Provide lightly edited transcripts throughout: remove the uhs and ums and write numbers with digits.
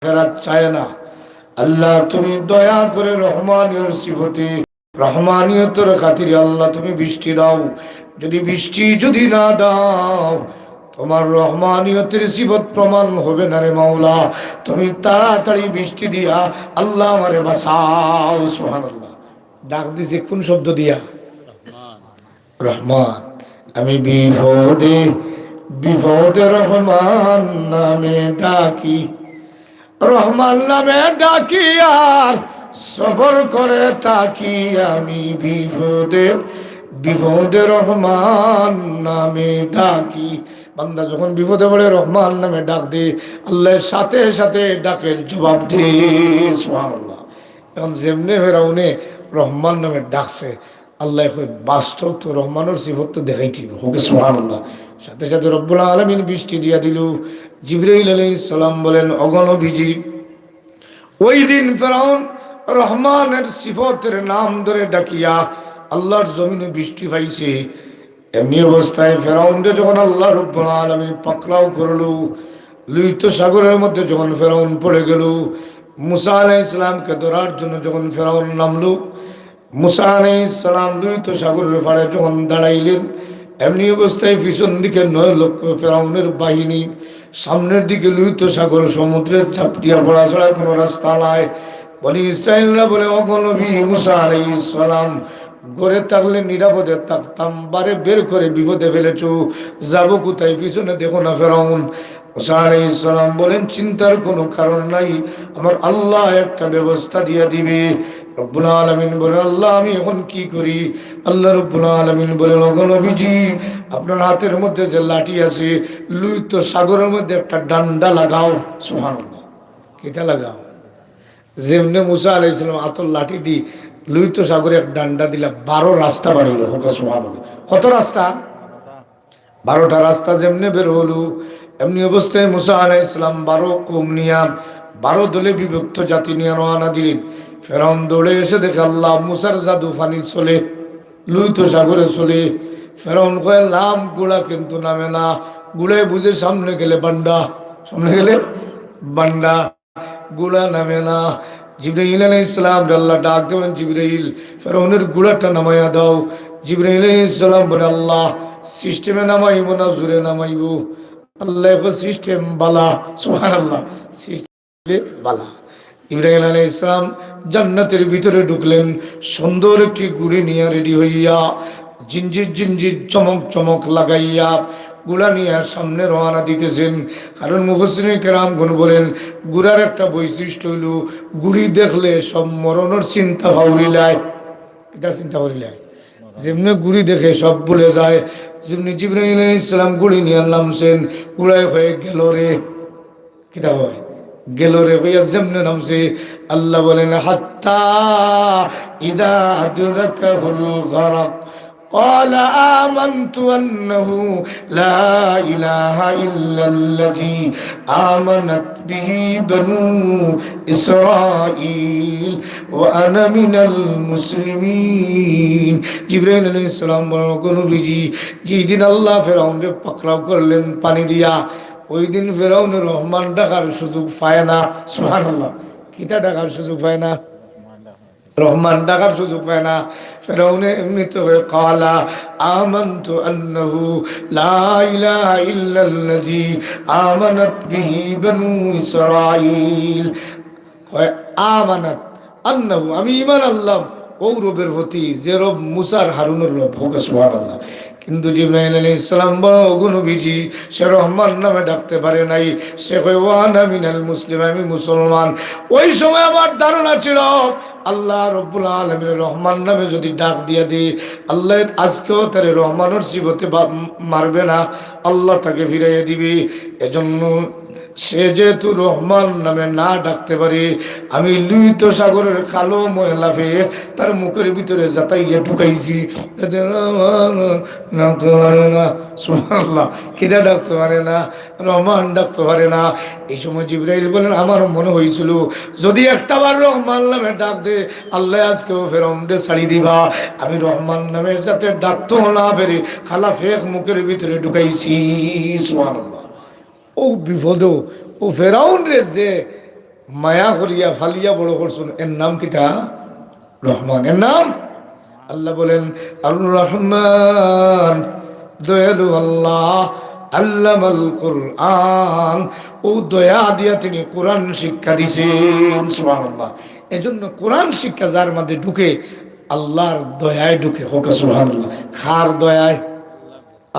ফেরাত চায় না। আল্লাহ তুমি দয়া করে রহমানিয়র সিফতে রহমানিয়তের খাতিরে আল্লাহ তুমি বৃষ্টি দাও। যদি বৃষ্টি যদি না দাও, তোমার রহমানিয়তের সিফত প্রমাণ হবে না রে মাওলা। তুমি তাড়াতাড়ি বৃষ্টি দিয়া আল্লাহ আমারে বাঁচাও। সুবহানাল্লাহ। ডাক দিছে কোন শব্দ দিয়া? রহমান। আমি বিপদে বিপদে রহমান নামে ডাকি, রহমান নামে ডাকি আর সফর করে থাকি। আমি বিপদে বিপদে রহমান নামে ডাকি। বান্দা যখন বিপদে পড়ে রহমান নামে ডাক দে, আল্লাহর সাথে সাথে ডাকের জবাব দে। সুবহানাল্লাহ। এখন যেমনে ফেরাউনে রহমান নামে ডাকছে, আল্লাহ বাস্তব তো রহমানের সিফত তো দেখাইছিল। হোক সুবহানাল্লাহ। সাথে সাথে রব্বুল আলামিন বৃষ্টি দিয়া দিল। জিবরাইল আলাইহিস সালাম বলেন, অগণবিজি ওই দিন ফেরাউন রহমানের সিফতের নাম ধরে ডাকিয়া আল্লাহর জমিনে বৃষ্টি পাইছে। এমনি অবস্থায় ফেরাউনকে যখন আল্লাহ রব্বুল আলামিন পাকড়াও করলো, লুইত সাগরের মধ্যে যখন ফেরাউন পড়ে গেল, মুসা আলাইহিস সালামকে ধরার জন্য যখন ফেরাউন নামলো, মুসা আলাইহিস সালাম লুইত সাগরের পাড়ে যখন দাঁড়াইলেন, এমনি অবস্থায় পিছন দিকে 9 লক্ষ ফেরাউনের বাহিনী, সামনের দিকে লুইত সাগর সমুদ্রের ঝাপটিয়া পড়া ছাড়া কোনো রাস্তা নাই। বনি ইসরাইলরা বলে, অগণবী মুসা আলাইহিস সালাম, ঘরে থাকলে নিরাপদে থাকতাম, বারে বের করে বিপদে ফেলেছো, যাবো কোথায়? পিছনে দেখো না ফেরাউন। মুসা আলাইহিস সালাম বলেন, চিন্তার কোনো কারণ নাই, আমার আল্লাহ একটা ব্যবস্থা দিয়ে দিবে। রব্বুল আলামিন বলেন, আল্লাহ আমি এখন কি করি? আল্লাহ রব্বুল আলামিন বলেন, ওগো নবীজি, আপনার হাতের মধ্যে যে লাঠি আছে, লুইত সাগরের মধ্যে একটা ডান্ডা লাগাও। সুবহানাল্লাহ। কিটা লাগাও? যেমনে মুসা আলাইহিস সালাম হাতের লাঠি দি লুইত সাগরে এক ডান্ডা দিলা, 12 রাস্তা বাড়িল। সুবহানাল্লাহ। কত রাস্তা? 12টা রাস্তা যেমনে বের হলো, এমনি অবস্থায় মুসা আলাইহিস সালাম 12 কওম নিয়া 12 দলে বিভক্ত জাতি নিয়ে রওনা দিলেন। ফেরাউন দৌড়ে এসে দেখে আল্লাহ মুসার জাদু ফানি চলে, লুইত সাগরে চলে। ফেরাউন কয়, নাম গুড়া কিন্তু নামে না। গুড়ায় বুঝে সামনে গেলে বান্ডা, সামনে গেলে বান্ডা, গুড়া নামে না। জিবরাইল আলাইহিস সালাম আল্লাহ ডাক দেবেন, জিবরাইল ফেরাউনের গুড়াটা নামাইয়া দাও। জিবরাইল আলাইহিস সালাম বলে, আল্লাহ সিস্টেমে নামাইব না জোরে নামাইব? আল্লাহ সিস্টেম বালা। সুবহানাল্লাহ। সিস্টেম বালা। ইব্রাহিম আলাইহিস সালাম জান্নাতের ভিতরে ঢুকলেন, সুন্দর একটি গুড়ি নিয়ে রেডি হইয়া, জিঞ্জির জিঞ্জির চমক চমক লাগাইয়া গুড়া নিয়ে সামনে রওনা দিতেছেন। কারণ মুফাসসিরিন কেরামগণ বলেন, গুড়ার একটা বৈশিষ্ট্য হইল, গুড়ি দেখলে সব মরণের চিন্তা ভাউরিলায়। এটা চিন্তা ভাউরিলায়, যেমনি গুড়ি দেখে সব ভুলে যায়। যেমনি জিবরাইল আলাইহিস সালাম গুড়ি নিয়ে নামছেন, গুড়ায় হয়ে গেল রে, কিটা হয় গেল রে হইয়া যেমনে নামছে, আল্লাহ বলেন, হাত্তা ইদা আদরাকাহুল গরক قال آمنت أنه لا إله إلا الذي آمنت به بنو إسرائيل وأنا من المسلمين। জিবরাইল আলাইহিস সালাম বলেন, কোন বিজি যেদিন আল্লাহ ফেরাউনকে পাকড়াও করলেন পানি দিয়া, ওই দিন ফেরাউন রহমান ডাকার সুযোগ পায় না। সুবহানাল্লাহ। কিতা ডাকার সুযোগ পায় না? রহমান ডাকার সুযোগ পায় না। ফেরাউনে এমনিতে হয়ে কালা আমানতু আন্নাহু লা ইলাহা ইল্লাল্লাযী আমানাত বিহি বনু ইসরাঈল। আমানাত আন্নাহু, আমি ঈমান আনলাম ও রবের প্রতি যে রব মুসার হারুনের রব। হোক সুবহানাল্লাহ। কিন্তু জিবরাইল আলাইহিস সালাম বড় নবীজি, সে রহমান নামে ডাকতে পারে নাই, সে কয় ওয়ানা মিনাল মুসলিম, আমি মুসলমান। ওই সময় আমার ধারণা ছিল আল্লাহ রব্বুল আলামিন রহমান নামে যদি ডাক দিয়ে দেয়, আল্লাহ আজকেও তার রহমানের সিফতে মারবে না, আল্লাহ তাকে ফিরাইয়া দিবে। এজন্য সে যেহেতু রহমান নামে না ডাকতে পারে, আমি লুইত সাগরের কালো ময়লা ফেয়ে তার মুখের ভিতরে যাতাইয়া ঢুকাইছি, ডাকতে পারে না। সুবহানাল্লাহ। কিরা ডাকতে পারে না? রহমান ডাকতে পারে না। এই সময় জিবরাইল বলেন, আমার মনে হয়েছিল যদি একটাবার রহমান নামে ডাক দে, আল্লাহ আজকেও ফেরাউনকে ছাড়ি দিবা। আমি রহমান নামে যাতে ডাকতেও না পেরে খালা ফেক মুখের ভিতরে ঢুকাইছি। সুবহানাল্লাহ। ও বিপদ, ও ফেরাউন রে যে মায়া করিয়া ফালিয়া বড় করছেন, এর নাম কিতা? রহমান। এর নাম আল্লাহ বলেন আর রহমান, দয়ালু আল্লাহ, আল্লামাল কোরআন, ও দয়া দিয়া তিনি কোরআন শিক্ষা দিছেন। সুবহানাল্লাহ। এজন্য কোরআন শিক্ষা যার মধ্যে ঢুকে আল্লাহর দয়ায় ঢুকে। হোক সুবহানাল্লাহ। খার দয়ায়?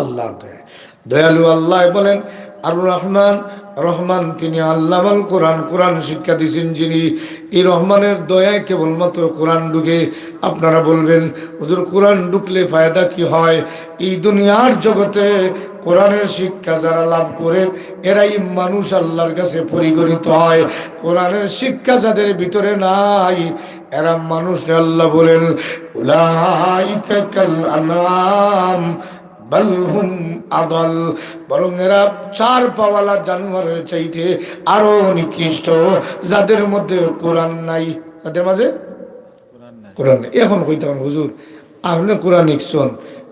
আল্লাহর দয়ায়। দয়ালু আল্লাহ বলেন আর রহমান, রহমান তিনি আল্লামাল কোরআন, কোরআন শিক্ষা দিয়েছেন যিনি। এই রহমানের দয়ায় কেবলমাত্র কোরআন ঢুকে। আপনারা বলবেন হুজুর কোরআন ঢুকলে ফায়দা কি হয়? এই দুনিয়ার জগতে কোরআনের শিক্ষা যারা লাভ করে এরাই মানুষ আল্লাহর কাছে পরিগণিত হয়। কোরআনের শিক্ষা যাদের ভিতরে নাই এরা মানুষ। আল্লাহ বলেন উলাইকা কাল আনআম বালহুম আদাল, বরং এরা চার পাওয়ালা জানোয়ারের চাইতে আরো নিকৃষ্ট, যাদের মধ্যে কোরআন নাই। তাদের মাঝে কোরআন নেই। এখন কইতে পারেন হুজুর আপনি কোরআন শিখছেন,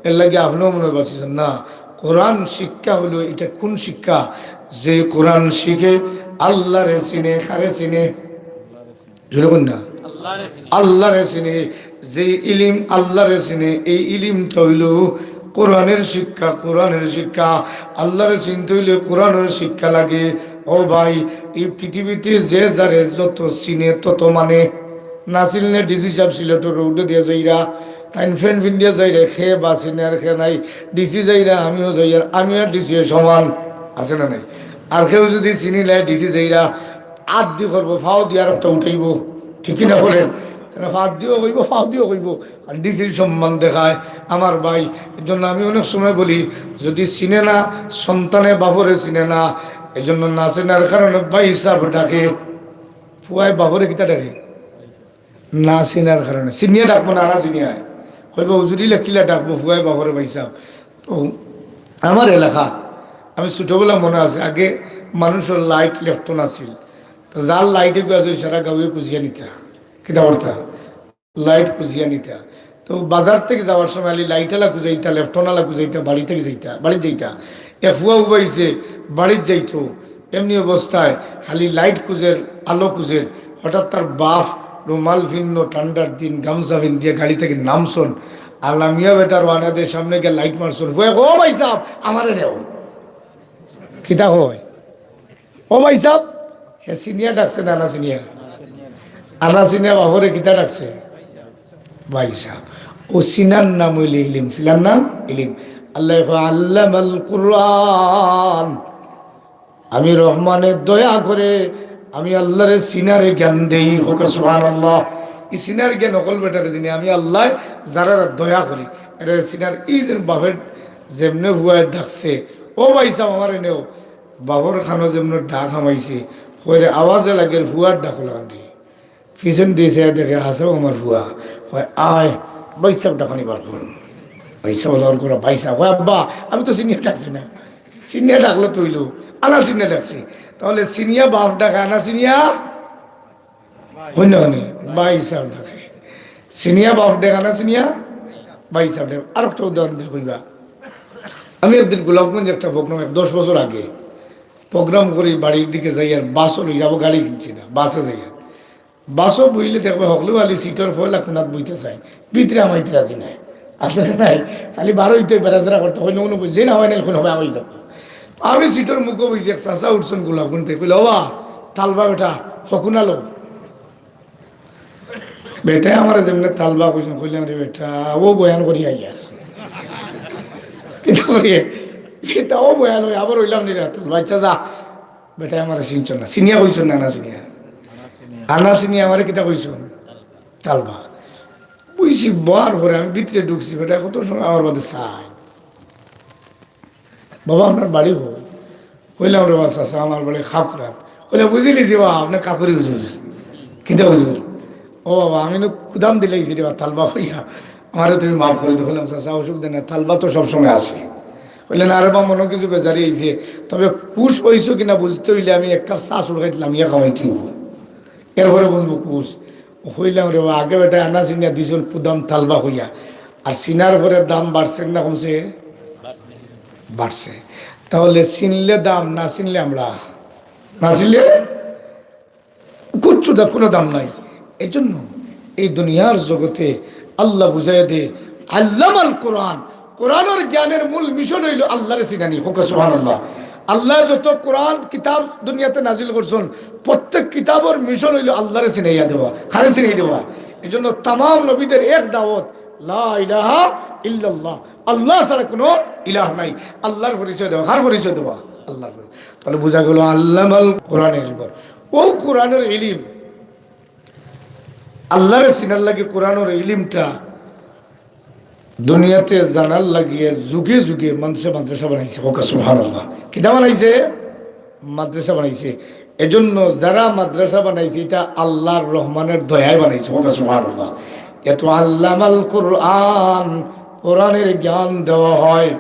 এর লাগে আপনিও মনে বাঁচিয়েছেন না। কোরআন শিক্ষা হলো এটা কোন শিক্ষা? যে কোরআন শিখে আল্লাহরে চিনে। কারে চিনে? যেরকম না আল্লাহরে চিনে। যে ইলিম আল্লাহরে চিনে, এই ইলিমটা হইল কোরআনের শিক্ষা। কোরআনের শিক্ষা আল্লাহরে চিনতে হইলে কোরআনের শিক্ষা লাগে। ও ভাই, এই পৃথিবীতে যে যারে যত চিনে তত মানে। না চিনলে ডিসি সাহেব সিলেট রোডে দিয়ে যাইরা, তাই ফ্রেন্ড ফিন্ডিয়া যাইরা খেয়ে বা চিনে আর খেয়ে নাই। ডিসি যাইরা আমিও যাই, আর আমি আর ডিসি সমান আছে না নাই? আর কেউ যদি চিনি নেয় ডিসি যাইরা আট দি করবো, ফাও দিয়ে আর একটা উঠাইব। ঠিক কিনা বলেন? ফাঁদ দিয়েও কইব, ফাও দিয়েও কইব, আর ডিসির সম্মান দেখায়। আমার ভাই, এর জন্য আমি অনেক সময় বলি যদি চিনে না সন্তানে বাপরে চিনে না, এই জন্য না চেনার কারণে ভাই হিসাব ডাকে। ফুয়ায় বাপরে কিতা ডাকে? না চিনার কারণে। চিনিয়ে ডাকবো না, না চিনিয়ে কইব হুজুরি লেখিলে ডাকবো ফুয়ায় বাপরে ভাই হিসাব। তো আমার এলাকা আমি ছোটোবেলা মনে আছে আগে মানুষের লাইট লেফটন আছিল, তো যার লাইটে গেছে সারা গাঁয়ে খুঁজিয়া নিতা। কিতা করতা? লাইট খুঁজিয়া নিতা। তো বাজার থেকে যাওয়ার সময় আলি লাইটালা খুঁজাইতা, লেফটনালা খুঁজাইতা, বাড়ি থেকে যাইতা, বাড়িতে যাইতা। এফুয়া উবাইছে বাড়ির যাইতো, এমনি অবস্থায় খালি লাইট খুঁজের, আলো খুঁজের। হঠাৎ তার বাপ রুমাল ভিন্ন, ঠান্ডার দিন গামছা ভিন দিয়ে গাড়ি থেকে নামছন, আল্লাহ মিয়া বেটার ওয়ানাদের সামনে গিয়ে লাইট মারছন। ও ভাই সাহ আমারে নেও। কিতা হয়? ও ভাই সাহ হে সিনিয়া ডাকছে না আনা সিনিয়া? আনা সিনিয়া বাবরে কিতা ডাকছে? ভাই সাহ। ও সিনার নাম হইলে ইলিম। সিনার নাম ইলিম। আল্লাহ আল্লামাল কুরআন, আমি রহমানের দয়া করে আমি আল্লাহরে সিনারে জ্ঞান দেই। হোক সুবহানাল্লাহ। এই সিনার জ্ঞান অকল বেটারে দিনে আমি আল্লাহ যারা দয়া করি এটা সিনার। এই যে বাপের যেমনে ভুয়ায় ডাকছে ও ভাই সাহ আমার এনেও, বাবর খানো যেমন ডাক হামাইছে কইরে আওয়াজে লাগে ভুয়ার ডাক লাগান দি। পিছন দিয়েছে দেখে হাসেও আমার ভুয়া হয় আয় বাইসাব ডাকানি বার করুন। পয়সা ওজন করে পয়সা হয় আব্বা আমি তো সিনিয়া ডাকছি না। সিনিয়া ডাকলো তৈল, আনা সিনিয়া ডাকছি। তাহলে সিনিয়া বাপ ডাকে, আনা সিনিয়া হইনি ভাই সাহেব ডাকে। সিনিয়া বাপ ডাকে, আনা সিনিয়া ভাই সাহেব ডাকে। আর একটা উদাহরণ দিয়ে কইবা। আমি একদিন গোলাপগঞ্জ একটা প্রোগ্রাম 10 বছর আগে প্রোগ্রাম করি, বাড়ির দিকে যাই আর বাসও লই যাবো, গাড়ি কিনছি না, বাসে যাই। বাসও বইলে দেখবে হকলেও আলি সিটর ফয়লা কোনাত বইতে চাই, ভিতরে আমাইতে রাজি নাই। আসলে নাই খালি বারোইতে বেড়াচেরা করতে হয়, কোনো বুঝলেই না হয় না, এখন হবে আমি যাব। আমি সিটর মুখো বইছি, এক চাষা উঠছেন গোলাপগঞ্জ থেকে, কইলে বাবা তালবা বেটা হকুনালো বেটা আমার যেমনি তালবা কইছেন, কইলে আরে বেটা ও বয়ান করি আইয়ার কিন্তু করিয়ে এটাও বয়ান হয় আবার হইলাম নি রাত। বাচ্চা যা বেটা আমার চিনছেন না, চিনিয়া কইছেন না, আনা চিনিয়া, আনা চিনিয়া আমার কিতা কইছেন তালবা বুঝছি। বার পরে আমি ভিতরে ঢুকছি, বেটা কত সময় আমার বাদে চাই বাবা আপনার বাড়ি হই, কইলাম রে বাস আসা আমার বাড়ি খাকুরাত। কইলে বুঝিলিছি বা আপনার কাকুরি হুজুর। কিতা হুজুর? ও বাবা আমি কুদাম দিলেছি রে বা তালবা হইয়া, আমারও তুমি মাফ করে দিও। বললাম চাষা অসুবিধা নেই, তালবা তো সবসময় আসে। বললেন আরে বা মনে কিছু বেজারি হয়েছে, তবে কুশ হইছো কিনা বুঝতে হইলে আমি এক কাপ চা চুড় খাইছিলাম, ইয়া খাওয়াইতে এরপরে বলবো কুশ হইলাম রে বা। আগে বেটা আনা চিনিয়া দিছুন কুদাম তালবা হইয়া, আর চিনার পরে দাম বাড়ছে না কমছে? বাড়ছে। তাহলে চিনলে দাম, না চিনলে আমরা না চিনলে চুদা কোনো দাম নাই। এই জন্য এই দুনিয়ার জগতে আল্লাহ বুঝাই দে আল্লামাল কোরআন, কোরআনের জ্ঞানের মূল মিশন হইল আল্লাহরে চিনানি। হোক সুবহানাল্লাহ। আল্লাহ যত কোরআন কিতাব দুনিয়াতে নাজিল করছেন প্রত্যেক কিতাবের মিশন হইল আল্লাহরে চিনাইয়া দেওয়া, খারে চিনাই দেওয়া। এই জন্য তামাম নবীদের এক দাওয়াত লা ইলাহা ইল্লাল্লাহ, আল্লাহ ছাড়া কোনো ইলাহ নাই। আল্লাহর পরিচয় দেওয়া, কার পরিচয় দেওয়া? আল্লাহর পরিচয়। তাহলে বোঝা গেল আল্লামাল কোরআনের ইলম। ও কোরআনের ইলিম আল্লাহরে চিনার লাগে কোরআনের ইলিমটা দুনিয়াতে জানার লাগিয়ে যুগে যুগে মানুষে মাদ্রাসা বানাইছে। ওকে সুবহানাল্লাহ। কিতা বানাইছে? মাদ্রাসা বানাইছে। এজন্য যারা মাদ্রাসা বানাইছে এটা আল্লাহর রহমানের দয়ায় বানাইছে। ওকে সুবহানাল্লাহ। এত আল্লামাল কোরআন, কোরআনের জ্ঞান দেওয়া হয়।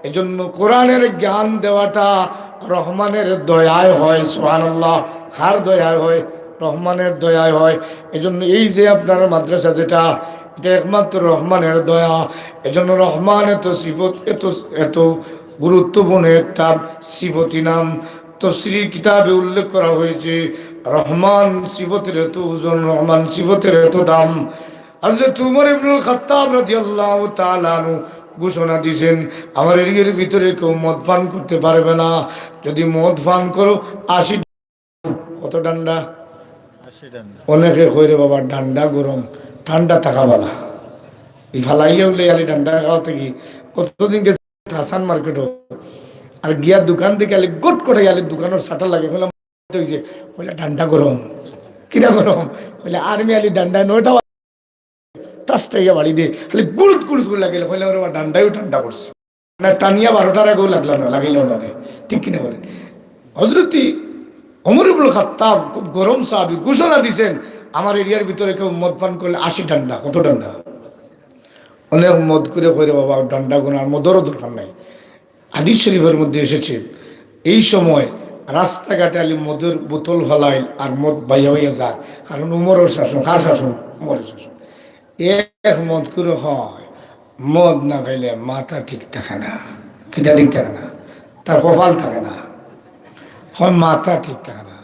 এজন্য কোরআনের জ্ঞান দেওয়াটা রহমানের দয়ায় হয়। সুবহানাল্লাহ। কার দয়ায় হয়? রহমানের দয়ায় হয়। এজন্য এই যে আপনার মাদ্রাসা যেটা, এটা একমাত্র রহমানের দয়া। এজন্য রহমান এত সিফত, এত এত গুরুত্বপূর্ণ একটা সিফতি নাম তফসিরি কিতাবে উল্লেখ করা হয়েছে। রহমান সিফতের এত ওজন, রহমান সিফতের এত দাম। হযরত উমর ইবনুল খাত্তাব রাদিয়াল্লাহু তাআলা আনহু ঘোষণা দিয়েছেন, আমার এর ভিতরে কেউ মদ পান করতে পারবে না। যদি মদ পান করো 80 কত ডান্ডা? অনেকে কইরে বাবা ডান্ডা গরম, ঠান্ডা থাকা বালা। এই ফালাইয়া উঠলে আলি ডান্ডা খাওয়া থেকে কতদিন গেছে হাসান মার্কেটও, আর গিয়া দোকান থেকে আলি গোট করে আলি দোকানের সাটা লাগে বললাম হয়েছে, বলে ডান্ডা গরম। কিনা গরম? বলে আর্মি আলি ডান্ডা 9টা টাস্টাইয়া বাড়ি দিয়ে খালি গুড়ুত গুড়ুত করে লাগিল। কইলে ওরা ডান্ডাও ঠান্ডা করছে না, টানিয়া 12টার আগেও লাগলো না, লাগিল না। ঠিক কিনা বলেন? হযরত ওমর ইবনুল খাত্তাব খুব গরম সাহাবী ঘোষণা দিয়েছেন, আমার এরিয়ার ভিতরে কেউ মদ পান করলে 80 ডান্ডা। কত ডান্ডা? অনেক মদ করে কইরে বাবা ডান্ডা গোনার মদেরও দরকার নাই। হাদিস শরীফের মধ্যে এসেছে এই সময় রাস্তাঘাটে আলি মদের বোতল ফেলায় আর মদ বাইয়া বাইয়া যায়। কারণ উমরের শাসন। কার শাসন? উমরের শাসন। এক মদ করে হয়, মদ না খাইলে মাথা ঠিক থাকে না। কিটা ঠিক থাকে না? তার কপাল থাকে না, হয় মাথা ঠিক থাকে না।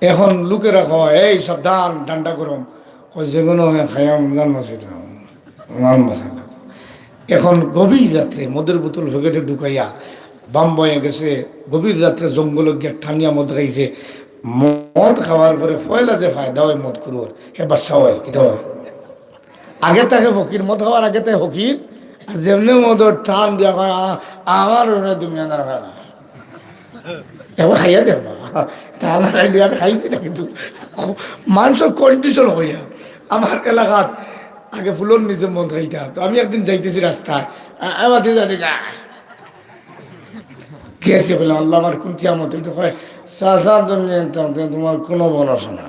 এখন লোকেরা কয় এই সাবধান ডান্ডা গরম, যেগুলো খাইয়াম জানবো সেটা এখন গভীর রাত্রে মদের বোতল ভেকেটে ঢুকাইয়া বাম বয়ে গেছে, গভীর রাত্রে জঙ্গল গিয়ে ঠানিয়া মদ খাইছে। মদ খাওয়ার পরে ফয়লা যে ফায়দা হয় মদ করুর, হে বাদশা হয়। কিতা হয়? আগে তাকে ফকির, মদ খাওয়ার আগে তাকে ফকির। আর যেমনি মদর টান দিয়া হয় আমার দুনিয়া না হয় না, এবার খাইয়া দেখবা তা না খাইলে আর খাইছি না। কিন্তু মানুষের কন্ডিশন হইয়া আমার এলাকাত আগে ফুলর নিচে মদ খাইতা। তো আমি একদিন যাইতেছি রাস্তায়, এবার যাতে গেছি বললাম আল্লাহ আমার কোন কিয়ামত। এটা হয় চাষার জন্য তোমার কোনো বনস না।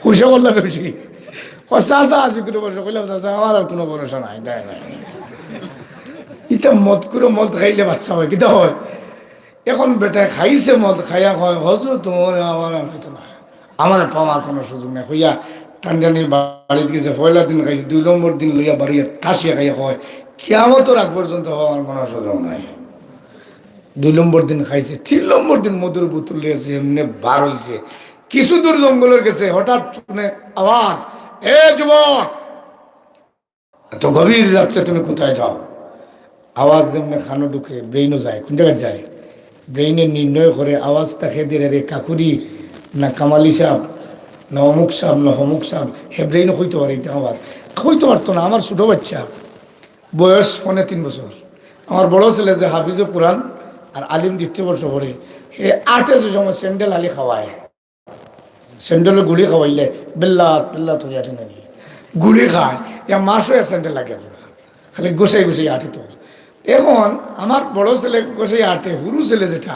খুশি বললাম বেশি চাষা আছে কোনো বর্ষা বললাম চাষা আমার আর কোনো ভরসা নাই। দেয় নাই ইটা মদ করে মদ খাইলে বাচ্চা হয়। কিতা হয়? এখন বেটা খাইছে মদ, খাইয়া হয় হজরত তোমার আমার হয়তো না, আমার পাওয়ার কোনো সুযোগ নেই। হইয়া টানটানির বাড়িতে গেছে, পয়লা দিন খাইছে, 2 নম্বর দিন লইয়া বাড়িয়া ঠাসিয়া খাইয়া হয় কিয়ামতের আগ পর্যন্ত হওয়ার কোনো সুযোগ নাই। 2 নম্বর দিন খাইছে, 3 নম্বর দিন মধুর বোতল লিয়েছে, এমনি বার হইছে। কিছু দূর জঙ্গলের গেছে, হঠাৎ শুনে আওয়াজ, এ যুবক এত গভীর রাত্রে তুমি কোথায় যাও? আওয়াজ যেমনি খানো ঢুকে ব্রেইনও যায়। কোন জায়গায় যায়? ব্রেইনে নির্ণয় করে আওয়াজটা খেয়ে দিয়ে রে কাকুরি না কামালি সাহ না অমুক সাহ না হমুক সাহ, হে ব্রেইনও হইতে পারে। এটা আওয়াজ হইতে পারতো না। আমার ছোটো বাচ্চা বয়স 3.5 বছর, আমার বড় ছেলে যে হাফিজে কোরআন আর আলিম 2য় বর্ষ পড়ে, হে 8 যে সময় স্যান্ডেল আলি খাওয়ায়, স্যান্ডেলের গুলি খাওয়াইলে বেল্লাত বেল্লাত হয়ে আটে নাকি গুলি খায়, ইয়া মাসও স্যান্ডেল লাগে খালি গোসাই গোসাই আটে। তো এখন আমার বড় ছেলে গোসাই আটে, হুরু ছেলে যেটা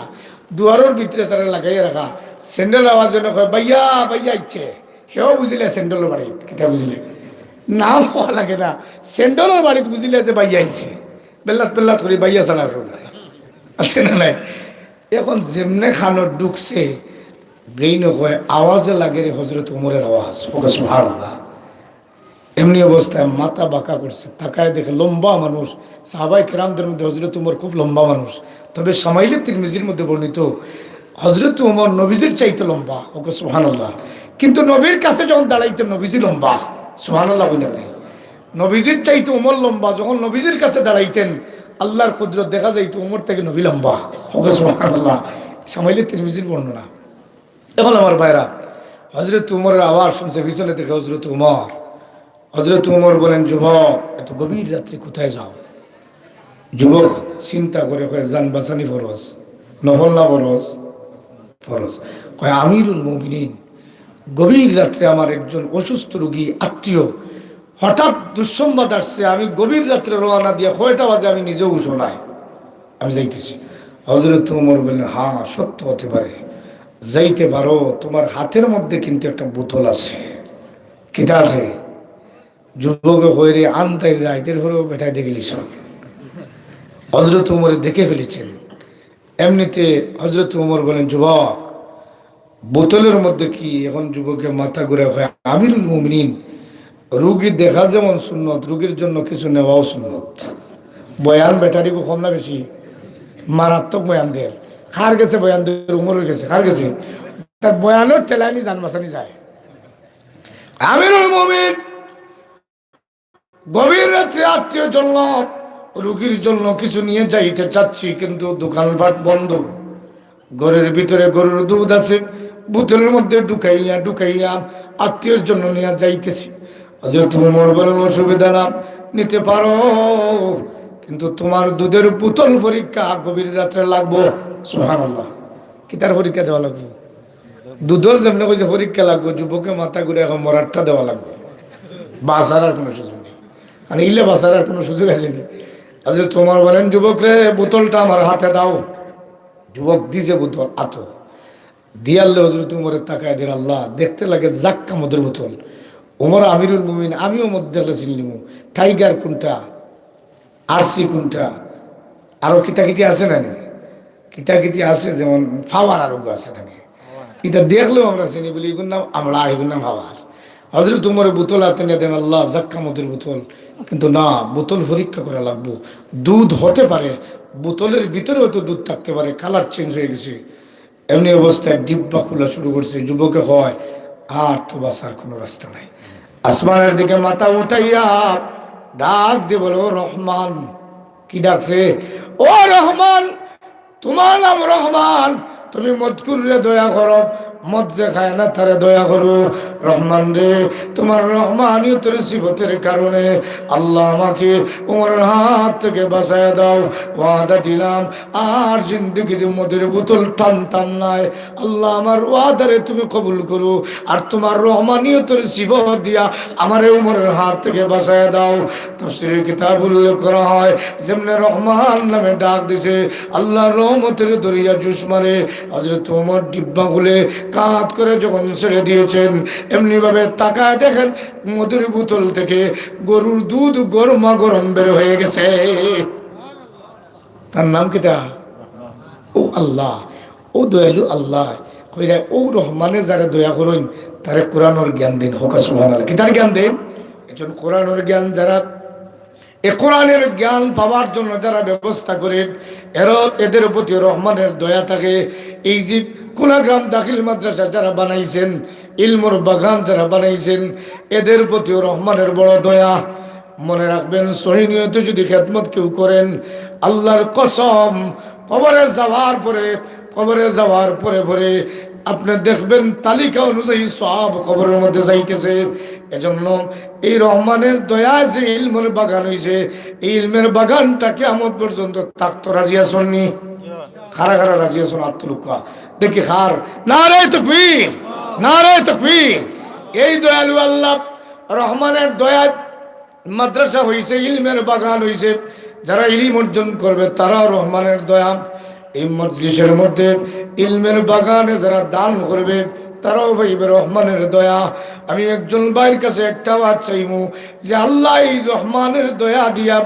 দুয়ারের ভিতরে তারা লাগাইয়া রাখা, স্যান্ডেল আওয়াজ জন্য কয় বাইয়া বাইয়া ইচ্ছে, সেও বুঝিলে স্যান্ডেলের বাড়িত। কিতা বুঝিলে? নাম হওয়া লাগে না, স্যান্ডেলের বাড়িতে বুঝিলে যে বাইয়া আইছে, বেল্লাত বেল্লাত করে বাইয়া ছাড়া আছে না নাই। এখন যেমনে খানো ঢুকছে ব্রেইনে হয় আওয়াজে লাগে রে হযরত ওমরের আওয়াজ। সুবহানাল্লাহ। এমনি অবস্থায় মাথা বাঁকা করছে, তাকায় দেখে লম্বা মানুষ। সাহাবায়ে কেরামদের মধ্যে হযরত ওমর খুব লম্বা মানুষ। তবে শামাইলে তিরমিজির মধ্যে বর্ণিত হযরত ওমর নবীজির চাইতে লম্বা, ওকে সুবহানাল্লাহ। কিন্তু নবীর কাছে যখন দাঁড়াইতেন নবীজি লম্বা, সুবহানাল্লাহ বলেন। নবীজির চাইতে ওমর লম্বা, যখন নবীজির কাছে দাঁড়াইতেন আল্লাহর কুদরত দেখা যাইতো ওমর থেকে নবী লম্বা, ওকে সুবহানাল্লাহ। সামাইলে তিরমিজির বর্ণনা। এখন আমার ভাইরা, হযরত উমরের আওয়াজ শুনছে পিছনে থেকে হযরত উমর। হযরত উমর বলেন, যুবক এত গভীর রাত্রে কোথায় যাও? যুবক চিন্তা করে কয়, জান বাঁচানি ফরজ, নফল না ফরজ? ফরজ। কয় আমিরুল মুমিনিন, গভীর রাত্রে আমার একজন অসুস্থ রোগী আত্মীয় হঠাৎ দুঃসংবাদ আসছে, আমি গভীর রাত্রে রওনা দিয়ে কয়টা বাজে আমি নিজেও শোনাই, আমি যাইতেছি। হযরত উমর বললেন, হ্যাঁ সত্য হতে পারে, যাইতে পারো, তোমার হাতের মধ্যে কিন্তু একটা বোতল আছে। কিতা আছে? যুবকে হয়ে আনতাই রাইতের ভরেও বেটাই দেখলিস। হযরত উমরে দেখে ফেলেছেন। এমনিতে হযরত উমর বলেন, যুবক বোতলের মধ্যে কি? এখন যুবকের মাথা ঘুরে হয়, আমিরুল মুমিনিন, রুগী দেখা যেমন সুন্নত, রুগীর জন্য কিছু নেওয়াও সুন্নত। বয়ান ব্যাটারি কম না বেশি? মারাত্মক বয়ান দেয়। খার গেছে বয়ান দিয়ে উমরের গেছে, খার গেছে তার বয়ানের টেলানি যান বাঁচানি যায়। আমিরুল মুমিন গভীর রাত্রে আত্মীয় জন্য রুগীর জন্য কিছু নিয়ে যাইতে চাচ্ছি, কিন্তু দোকানপাট বন্ধ। ঘরের ভিতরে গরুর দুধ আছে, বোতলের মধ্যে ঢুকাইয়া ঢুকাইয়া আত্মীয়ের জন্য নিয়ে যাইতেছি। হযরত ওমর বলেন, অসুবিধা না, নিতে পারো, কিন্তু তোমার দুধের বোতল পরীক্ষা গভীর রাত্রে লাগবো। সুবহানাল্লাহ। কি তার পরীক্ষা দেওয়া লাগবে? দুধের যেমনি কইছে পরীক্ষা লাগবে, যুবকে মাথা ঘুরে এখন মরারটা দেওয়া লাগবে। বাঁচার আর কোনো সুযোগ নেই, মানে ইলে বাঁচার আর কোনো সুযোগ আছে নি? হযরত ওমর বলেন, যুবক রে বোতলটা আমার হাতে দাও। যুবক দিছে বোতল, আতো দিয়ালে হযরত উমরের তাকায় দিন, আল্লাহ দেখতে লাগে জাক্কা মদের বোতল। ওমর আমিরুল মুমিন, আমিও মধ্যে চিনলিমু, টাইগার কোনটা, আরসি কোনটা, আরো কিতাকিতি আছে না? কিতাকিতি আছে, যেমন ফাওয়ার আরোগ্য আছে নাকি, এটা দেখলেও আমরা চিনি বলি এগুর নাম আমরা, এগুর নাম ফাওয়ার। হযরত উমরের বোতল হাতে নিয়ে দেন, আল্লাহ জাক্কা মদের বোতল, কিন্তু না, বোতল পরীক্ষা করা লাগবো। দুধ হতে পারে, বোতলের ভিতরে হয়তো দুধ থাকতে পারে, কালার চেঞ্জ হয়ে গেছে। এমনি অবস্থায় ডিব্বা খোলা শুরু করছে। যুবকে হয়, আর তো বাঁচার কোনো রাস্তা নাই। আসমানের দিকে মাথা উঠাইয়া ডাক দিয়ে বলো, রহমান। কি ডাকছে? ও রহমান, তোমার নাম রহমান, তুমি মজকুরে দয়া করো, মদ যে খায় না তারে দয়া করো। রহমান রে, তোমার রহমানিয়তের সিফতের কারণে আল্লাহ আমাকে ওমরের হাত থেকে বাঁচায় দাও। ওয়াদা দিলাম আর জিন্দগির মদের বোতল টান টান নাই। আল্লাহ আমার ওয়াদারে তুমি কবুল করো, আর তোমার রহমানিয়তের সিফত দিয়া আমারে ওমরের হাত থেকে বাঁচায় দাও। তাফসীরের কিতাব উল্লেখ করা হয়, যেমনে রহমান নামে ডাক দিছে, আল্লাহর রহমতের দরিয়া জুস মারে। হযরত ওমর ডিব্বা খুলে কাঁধ করে যখন ছেড়ে দিয়েছেন, এমনি ভাবে তাকায় দেখেন মধুর বোতল থেকে গরুর দুধ গরমা গরম বের হয়ে গেছে। তার নাম কিতা? ও আল্লাহ, ও দয়ালু আল্লাহ কইরা, ও রহমানে যারা দয়া করুন তারে কোরআনের জ্ঞান দিন। হোক সুবহানাল্লাহ। কি তার জ্ঞান দেন? একজন কোরআনের জ্ঞান, যারা এ কোরআনের জ্ঞান পাওয়ার জন্য যারা ব্যবস্থা করে, এদের প্রতি রহমানের দয়া থাকে। এই যে কুলাগ্রাম দাখিল মাদ্রাসা যারা বানাইছেন, ইলমুর বাগান যারা বানাইছেন, এদের প্রতিও রহমানের বড় দয়া। মনে রাখবেন, সহি নিয়তে যদি খেদমত কেউ করেন, আল্লাহর কসম, কবরে যাওয়ার পরে আপনি দেখবেন তালিকা অনুযায়ী সব কবরের মধ্যে যাইতেছে। এজন্য এই রহমানের দয়া যে ইলমের বাগান হয়েছে, এই ইলমের বাগানটা কিয়ামত পর্যন্ত থাকতো। রাজি আসননি? খারা খারা রাজি আসন, আত্মলুকা দেখি খার, নারে তাকবীর, নারে তাকবীর। এই দয়ালু আল্লাহ রহমানের দয়া মাদ্রাসা হয়েছে, ইলমের বাগান হয়েছে। যারা ইলম অর্জন করবে তারাও রহমানের দয়া। এই মজলিসের মধ্যে ইলমের বাগানে যারা দান করবে তারাও ভাইবে রহমানের দয়া। আমি একজন ভাইয়ের কাছে একটা আওয়াজ চাইমু যে আল্লাহ এই রহমানের দয়া দিয়া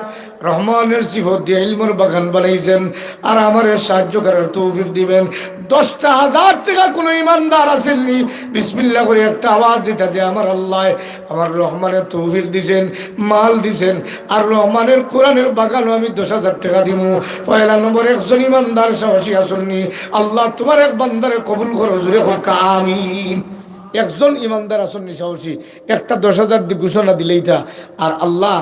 রহমানের সিফত দিয়ে ইলমের বাগান বানাইছেন, আর আমারে সাহায্য করার তৌফিক দিবেন। 10,000 টাকা কোনো ইমানদার আসেননি বিসমিল্লাহ করে একটা আওয়াজ দিতে যে আমার আল্লাহ আমার রহমানের তৌফিক দিছেন, মাল দিছেন, আর রহমানের কোরআনের বাগানও আমি 10,000 টাকা দিব। পয়লা নম্বর একজন ইমানদার সাহসী আসেননি, আল্লাহ তোমার এক বান্দারে কবুল করো, জুড়ে হোক আমিন। একজন ইমানদার আসেননি সাহসী, একটা 10,000 দিয়ে ঘোষণা দিলেই তা। আর আল্লাহ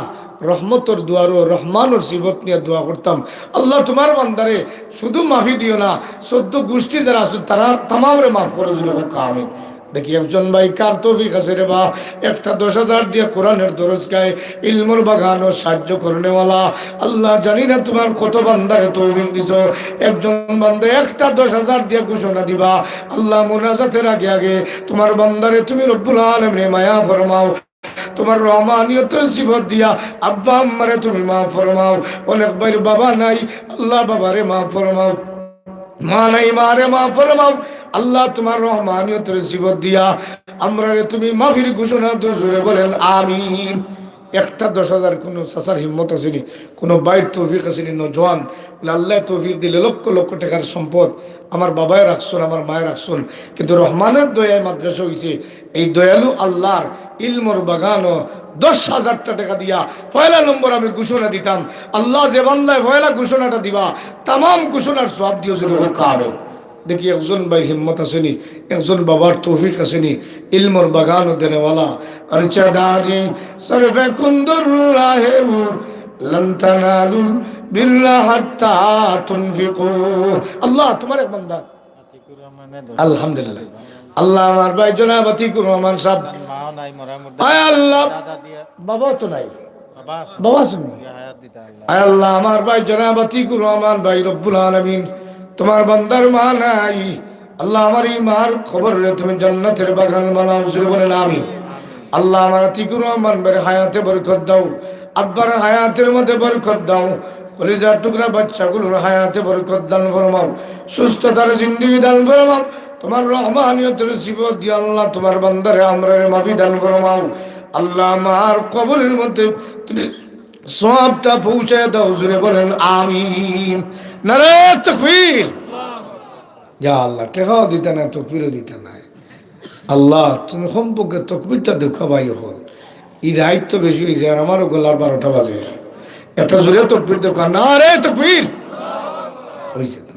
রহমতর দুয়ারও রহমানোর সিবত নিয়ে দোয়া করতাম, আল্লাহ তোমার বান্দারে শুধু মাফি দিও না, 14 গোষ্ঠী যারা আছেন তারা তামামরে মাফ করে জুড়ে হোক আমিন। দেখি একজন ভাই কার তৌফিক আছে রে বা, একটা 10,000 দিয়ে কোরআনের দরজ গায়, ইলমুর বাগান ও সাহায্য করনেওয়ালা। আল্লাহ জানি না তোমার কত বান্দারে তৌফিক দিছ, একজন বান্দা একটা 10,000 দিয়ে ঘোষণা দিবা। আল্লাহ মুনাজাতের আগে আগে তোমার বান্দারে তুমি রব্বুল আলামিন মায়া ফরমাও, তোমার রহমানিয়তের সিফত দিয়া আব্বা আম্মারে তুমি মাফ ফরমাও। অনেক ভাইয়ের বাবা নাই, আল্লাহ বাবারে মাফ ফরমাও, মা নাই মারে মাফ ফরমাও। আল্লাহ তোমার রহমানিয়তের সিফত দিয়া আমরা তুমি মাফির ঘোষণা তো জোরে বলেন আমিন। একটা 10,000 কোনো চাচার হিম্মত আসেনি, কোনো বাইর তৌফিক আসেনি, নজওয়ান বলে আল্লাহ তৌফিক দিলে লক্ষ লক্ষ টাকার সম্পদ আমার বাবায় রাখছুন, আমার মায়ের রাখছুন, কিন্তু রহমানের দয়ায় মাদ্রাসা হয়েছে। এই দয়ালু আল্লাহর ইলমর বাগানও 10,000 টাকা দিয়া পয়লা নম্বর আমি ঘোষণা দিতাম। আল্লাহ যে বান্দায় পয়লা ঘোষণাটা দিবা তামাম ঘোষণার সব দিও যদি কারো। দেখি একজন ভাইয়ের হিম্মত আসেনি, একজন বাবার তৌফিক আসেনি, ইলমর বাগান দেনেওয়ালা। আর চাদারি সরফে কুন্দর রাহে লন তানালুল বিররা হাত্তা তুনফিকু। আল্লাহ তোমার এক বান্দা, আলহামদুলিল্লাহ। আল্লাহ আমার ভাই জনাব আতিকুর রহমান সাহেব, আয় আল্লাহ বাবা তো নাই, বাবা শুনি, আয় আল্লাহ আমার ভাই জনাব আতিকুর রহমান ভাই রব্বুল আলামিন তোমার বান্দার মা নাই, আল্লাহ আমার এই মার খবর রে তুমি জান্নাতের বাগান বানাও, শুরু বলেন আমিন। আল্লাহ আমার আতিকুর রহমান ভাইয়ের হায়াতে বরকত দাও, আব্বার হায়াতের মধ্যে বরকত দাও, কলিজার টুকরা বাচ্চাগুলোর হায়াতে বরকত দান ফরমাও, সুস্থতার জিন্দেগি দান ফরমাও, তোমার রহমানিয়তের সিফত দিয়ে আল্লাহ তোমার বান্দারে আমরা মাফি দান ফরমাও। আল্লাহ আমার কবরের মধ্যে তুমি সবটা পৌঁছে দাও, জুড়ে বলেন আমিন। নারে তাকবীর। ইয়া আল্লাহ টেকাও দিতে না, তকবীরও দিতে নাই। আল্লাহ তুমি সম্পর্কে তকবীরটা দেখাবাই হল, এই দায়িত্ব বেশি হয়েছে, আর আমারও গলার 12টা বাজে, এত জোরে তকবীর দেখা না রে তকবীর হয়েছে না।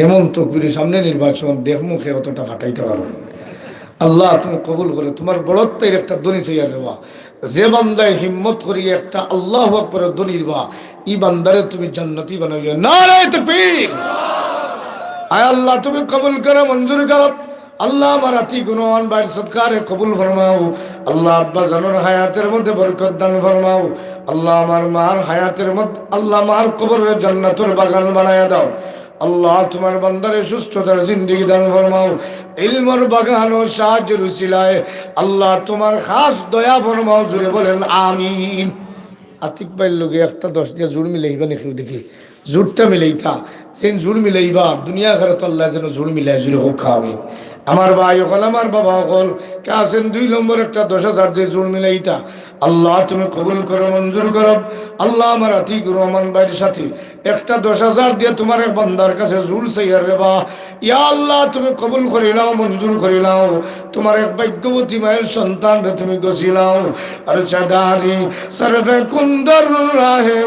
এমন তকবীর সামনে নির্বাচন দেখ মুখে অতটা ফাটাইতে পারো। আল্লাহ তুমি কবুল করে, তোমার বড়ত্বের একটা দনি চাইয়া দেবা, যে বান্দায় হিম্মত করিয়ে একটা আল্লাহু আকবারের দনি দিবা, ই বান্দারে তুমি জান্নাতি বানাইয়া না রে তাকবীর। আয় আল্লাহ তুমি কবুল করো, মঞ্জুর করো। আল্লাহ আমার আতিকুর রহমান ভাইয়ের সদকারে কবুল ফরমাও। আল্লাহ আব্বা জানোর হায়াতের মধ্যে বরকত দান ফরমাও। আল্লাহ আমার মার হায়াতের মধ্যে আল্লাহ মার কবরের জান্নাতের বাগান বানায়া দাও। আল্লাহ তোমার বান্দারে সুস্থতার জিন্দেগি দান ফরমাও, ইলমর বাগান ও সাহায্যের উসিলায় আল্লাহ তোমার খাস দয়া ফরমাও, জুড়ে বলেন আমিন। আতিক ভাইয়ের লোকে একটা 10 দিয়ে জোর মিলাইবা নাকি দেখি, জোরটা মিলাইতা সেন জোর মিলাইবা দুনিয়া ঘরে তো আল্লাহ যেন জোর মিলাই জুড়ে হোক আমিন। আমার ভাই হল আমার বাবা হল কে আছেন 2 নম্বর একটা 10,000 দিয়ে জোর মিলাইতা, আল্লাহ তুমি কবুল করো, মঞ্জুর করো। আল্লাহ আমার আতিকুর রহমান ভাইয়ের সাথে একটা 10,000 দিয়ে তোমার এক বান্দার কাছে জোর চাইয়ার রে বা, ইয়া আল্লাহ তুমি কবুল করে নাও, মঞ্জুর করে নাও। তোমার এক ভাগ্যবতী মায়ের সন্তান রে তুমি গছিলাও। আর চাদারি সরফে কুন্দর রাহে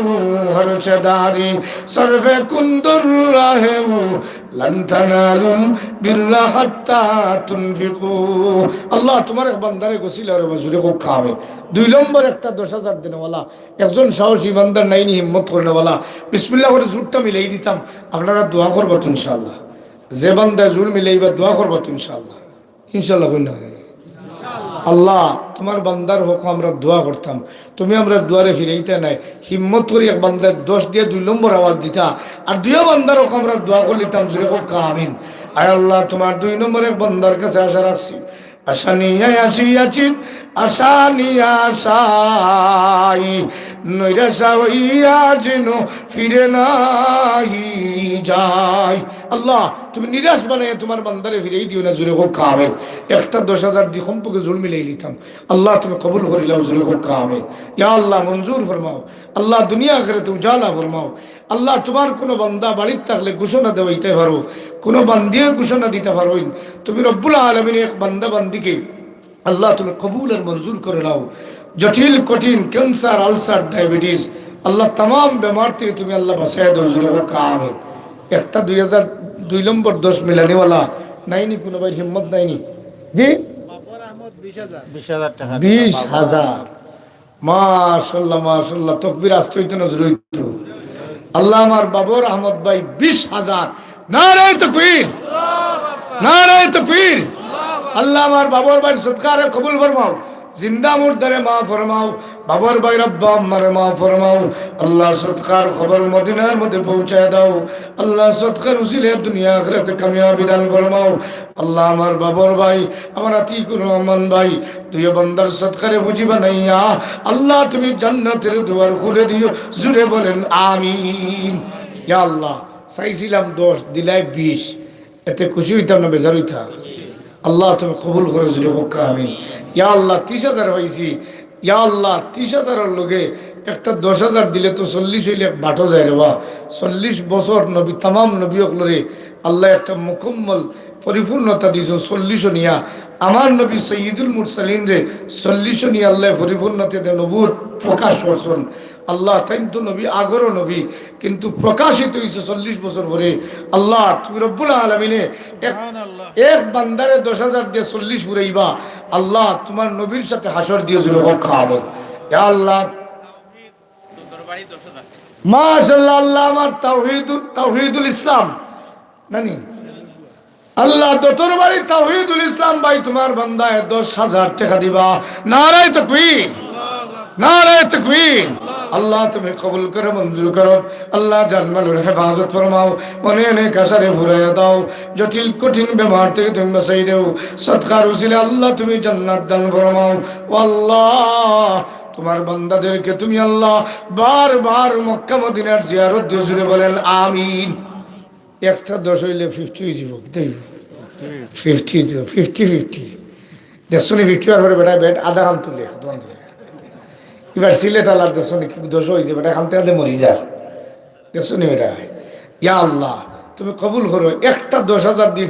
হর চাদারি সরফে কুন্দর রাহে লন তানালুল বিররা হাত্তা তুনফিকু। আল্লাহ তোমার এক বান্দারে গছিলা রে বাজুরে খুব খাবে। 2 নম্বর একটা 10,000 দেনেওয়ালা একজন সাহসী ইমানদার নাইনি হিম্মত করেনেওয়ালা, বিসমিল্লাহ করে জোরটা মিলাই দিতাম। আপনারা দোয়া করবো তো ইনশাআল্লাহ, যে বান্দায় জোর মিলাইবা দোয়া করবো তো ইনশাআল্লাহ, ইনশাআল্লাহ কই না আল্লাহ তোমার বান্দার হোক আমরা দোয়া করতাম, তুমি আমরা দুয়ারে ফিরাইতে নাই, হিম্মত করি এক বান্দার 10 দিয়ে 2 নম্বর আওয়াজ দিতা, আর 2 বান্দার হোক আমরা দোয়া করে দিতাম, জুড়ে হোক আমিন। আয় আল্লাহ তোমার 2 নম্বর এক বান্দার কাছে আশা রাখছি, আশা নিয়ে আসিয়াছি, আশা নিয়ে আশাই নৈরাশা হইয়া যেন ফিরে নাহি যায়। আল্লাহ তুমি নিরাশ বানায় তোমার বান্দারে ফিরেই দিও না, জুড়ে হোক কামেল। একটা 10,000 দিয়ে সম্পর্কে জুল মিলাই লিতাম। আল্লাহ তুমি কবুল করিলাম, জুড়ে হোক কামেল। ইয়া আল্লাহ মঞ্জুর ফরমাও। আল্লাহ দুনিয়া আখিরাতে উজালা ফরমাও। আল্লাহ তোমার কোনো বান্দা বাড়িতে থাকলে ঘোষণা দেওয়াইতে পারো, কোনো বান্দিয়ে ঘোষণা দিতে পারো, তুমি রব্বুল আলামিন এক বান্দা বান্দিকে আল্লাহ তুমি কবুল আর মঞ্জুর করে নাও। জটিল কঠিন ক্যান্সার, আলসার, ডায়াবেটিস, আল্লাহ তাম বেমার থেকে তুমি আল্লাহ বাসায় দাও, জুড়ে হোক কামেল। একটা 2002 নম্বর 10 মিলানিওয়ালা নাইনি, কোনো ভাই হিম্মত নাইনি জি 20,000। মাশাল্লাহ মাশাল্লাহ, তকবীর আসতে হইতো না জরুরি হইতো। আল্লাহ আমার বাবর আহমদ ভাই 20,000। নারে তাকবীর, নারে তাকবীর। আল্লাহ আমার বাবর ভাই সদকারে কবুল ফরমাও, জিন্দা মুর্দারে মা ফরমাও, বাবর ভাই রব্বা আম্মারে মা ফরমাও। আল্লাহ সদকার খবর মদিনার মধ্যে পৌঁছায় দাও। আল্লাহ সদকার উসিলে দুনিয়া আখিরাতে কামিয়াবি দান ফরমাও। আল্লাহ আমার বাবর ভাই, আমার আতিকুর রহমান ভাই, দুই বান্দার সদকারে ফুজি বানাইয়া আল্লাহ তুমি জান্নাতের দুয়ার খুলে দিও, জুড়ে বলেন আমিন। ইয়া আল্লাহ চাইছিলাম 10, দিলাই 20, এতে খুশি হইতাম না বেজার হইতাম? আল্লাহ তুমি কবুল করে, জুড়ে হোক আমিন। ইয়া আল্লাহ 30,000 পাইছি। ইয়া আল্লাহ 30,000 লোকে একটা 10,000 দিলে তো 40 হইলে বাটো যায় রে বা। 40 বছর নবী তাম নবী অকলরে আল্লাহ একটা মুকম্মল পরিপূর্ণতা দিছ। 40 নিয়া আমার নবী সৈয়দুল মুরসালিন রে 40 নিয়ে আল্লাহ পরিপূর্ণতাতে নবুর প্রকাশ করছেন। আল্লাহ তাই তো নবী আগরও নবী, কিন্তু প্রকাশিত হয়েছে 40 বছর পরে। আল্লাহ তুমি রব্বুল আলামিনে এক বান্দারে 10,000 দিয়ে 40 ফুরাইবা। আল্লাহ তোমার নবীর সাথে হাসর দিয়ে জুড়ে হোক খাওয়াবো। ইয়া আল্লাহ মাশাআল্লাহ। আল্লাহ আমার তাওহীদুল ইসলাম নানি আল্লাহ দতর বাড়ি তাওহীদুল ইসলাম ভাই তোমার বান্দায় 10,000 টাকা দিবা। নারে তাকবীর, নারে তাকবীর। আল্লাহ তুমি কবুল করে মঞ্জুর করো। আল্লাহ জানমালের হেফাজত ফরমাও, মনে এনে কাসারে ফুরাইয়া দাও, জটিল কঠিন বেমার থেকে তুমি বাঁচাই দেও। সদকার উসিলে আল্লাহ তুমি জান্নাত দান ফরমাও। ও আল্লাহ তোমার বান্দাদেরকে তুমি আল্লাহ বারবার মক্কা মদিনার জিয়ারত দিয়ে জুড়ে বলেন আমিন। একটা 10 হইলে 50 হয়ে যাব, 50 দেখছো নি 50 আর পরে বেটা বেট আধা খান তুলে এবার সিলেট আলার দেখছো নি 10 হয়েছে বেটা খান থেকে মরি যার, দেখছো নি বেটা। ইয়া আল্লাহ তুমি কবুল করো। একটা 10,000 দিয়ে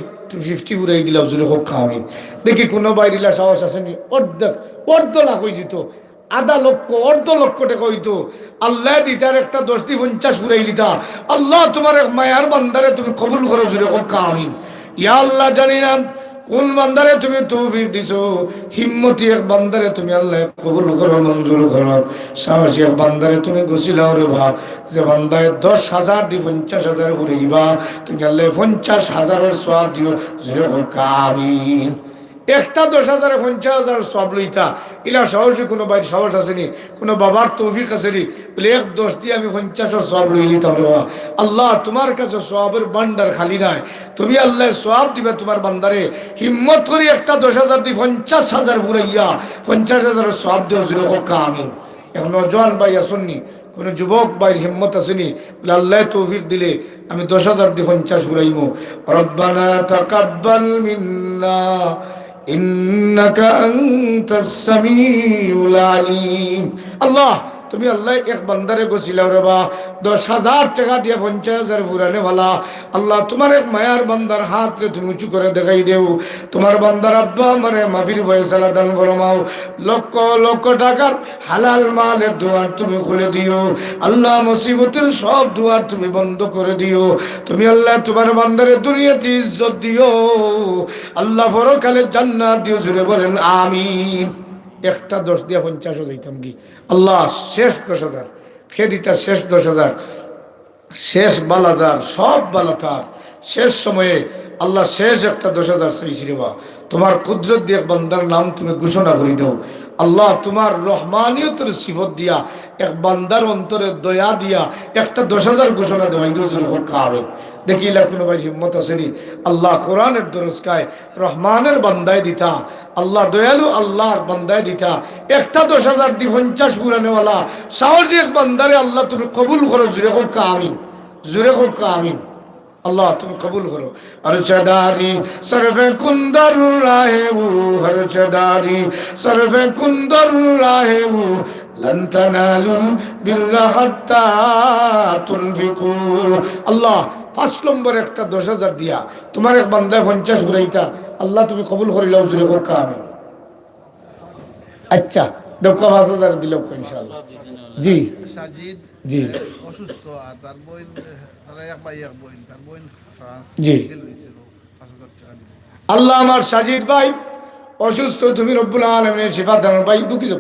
50 উড়াই দিলাম, জুড়ে হোক খাওয়ামি। দেখি কোনো বাইরিলা সাহস আসেনি, অর্ধ লাখ হয়ে যেত, আধা লক্ষ, অর্ধ লক্ষ টাকা হইতো। আল্লাহ দিতার একটা 10 দিয়ে 50 উড়াই লিতা। আল্লাহ তোমার এক মায়ার বান্দারে তুমি কবুল করো, জুড়ে হোক খাওয়ামি। ইয়া আল্লাহ জানি না কোন বান্দারে তুমি তৌফিক দিছো, হিম্মতি এক বান্দারে তুমি আল্লাহ কবুল করো, মঞ্জুর করো। সাহসী এক বান্দারে তুমি গছিলাও রে ভাব, যে বান্দায় 10,000 দিয়ে 50,000 করে দিবা, তুমি আল্লাহ 50,000 সওয়াব দিও, জুড়ে হোক আমিন। একটা 10,000 50,000 সব লইতা ইলা সাহসী কোনো বাইর সাহস আসেনি, কোনো বাবার তৌফিক আসেনি বলে 1-10 দিয়ে আমি 50 সব লই লিতাম রে। আল্লাহ তোমার কাছে সওয়াবের ভান্ডার খালি নাই, তুমি আল্লাহ সওয়াব দিবে তোমার বান্দারে। হিম্মত করি একটা 10,000 দিয়ে 50,000 ফুরাইয়া 50,000 সওয়াব দিও, জুড়ে হোক আমিন। এখন নজওয়ান ভাই আসেননি, কোনো যুবক ভাইয়ের হিম্মত আসেনি বলে আল্লাহ তৌফিক দিলে আমি 10,000 দিয়ে 50 ফুরাইমু। রব্বানা তাকাব্বাল মিন্না ইন্নাকা আনতাস সামিউল আলিম। আল্লাহ তুমি আল্লাহ এক বান্দারে গছিলাও রে বা 10,000 টাকা দিয়ে 50,000 ফুরানে ভালা। আল্লাহ তোমার এক মায়ার বান্দার হাত রে তুমি উঁচু করে দেখাই দেও, তোমার বান্দার আব্বা আমারে মাফির ফয়সালা দান ফরমাও। লক্ষ লক্ষ টাকার হালাল মালের দুয়ার তুমি খুলে দিও। আল্লাহ মুসিবতের সব দুয়ার তুমি বন্ধ করে দিও। তুমি আল্লাহ তোমার বান্দারে দুনিয়াতে ইজ্জত দিও, আল্লাহ পরকালে জান্নাত দিও, জুড়ে বলেন আমিন। একটা 10 দিয়ে 50 হইতাম কি আল্লাহ শেষ 10,000 খেয়ে দিতা, শেষ 10,000 শেষ বালাজার সব বালাতার শেষ সময়ে আল্লাহ শেষ একটা 10,000 চাইছি রে বা। তোমার কুদরত দিয়ে এক বান্দার নাম তুমি ঘোষণা করে দাও আল্লাহ। তোমার রহমানিয়তের সিফত দিয়া এক বান্দার অন্তরে দয়া দিয়া একটা 10,000 ঘোষণা দেওয়াই খাওয়াবেন। দেখি কোনো ভাই হিম্মত আসেনি? আল্লাহ কোরআনের দরজকায় রহমানের বান্দায় দিতা, আল্লাহ দয়ালু আল্লাহর বান্দায় দিতা একটা 10,000 দি 50 পুরানেওয়ালা সাহসী এক বান্দারে আল্লাহ তুমি কবুল করো। জুড়ে হোক আমিন, জুড়ে হোক আমিন। আল্লাহ তুমি কবুল করো। হরচদারি সরফে কুন্দর রাহে ও, হরচদারি সরফে কুন্দর রাহে ও, লন তানালুল বিররা হাত্তা তুনফিকু। আল্লাহ 5 নম্বর একটা 10,000 দিয়া তোমার এক বান্দায় 50 ঘুরাইতা আল্লাহ তুমি কবুল করিলাও। জুড়ে হোক আমিন। আচ্ছা দেখো 5,000 দিল ইনশাআল্লাহ। জি সাজিদ জি অসুস্থ, আর তার বোন, তারা এক ভাই এক বোন, তার বোন ফ্রান্স জি। হয়েছিল, 5,000 টাকা দিল। আল্লাহ আমার সাজিদ ভাই অসুস্থ, তুমি রব্বুল আলামিনের শিফা দান। ভাই ঢুকি যাও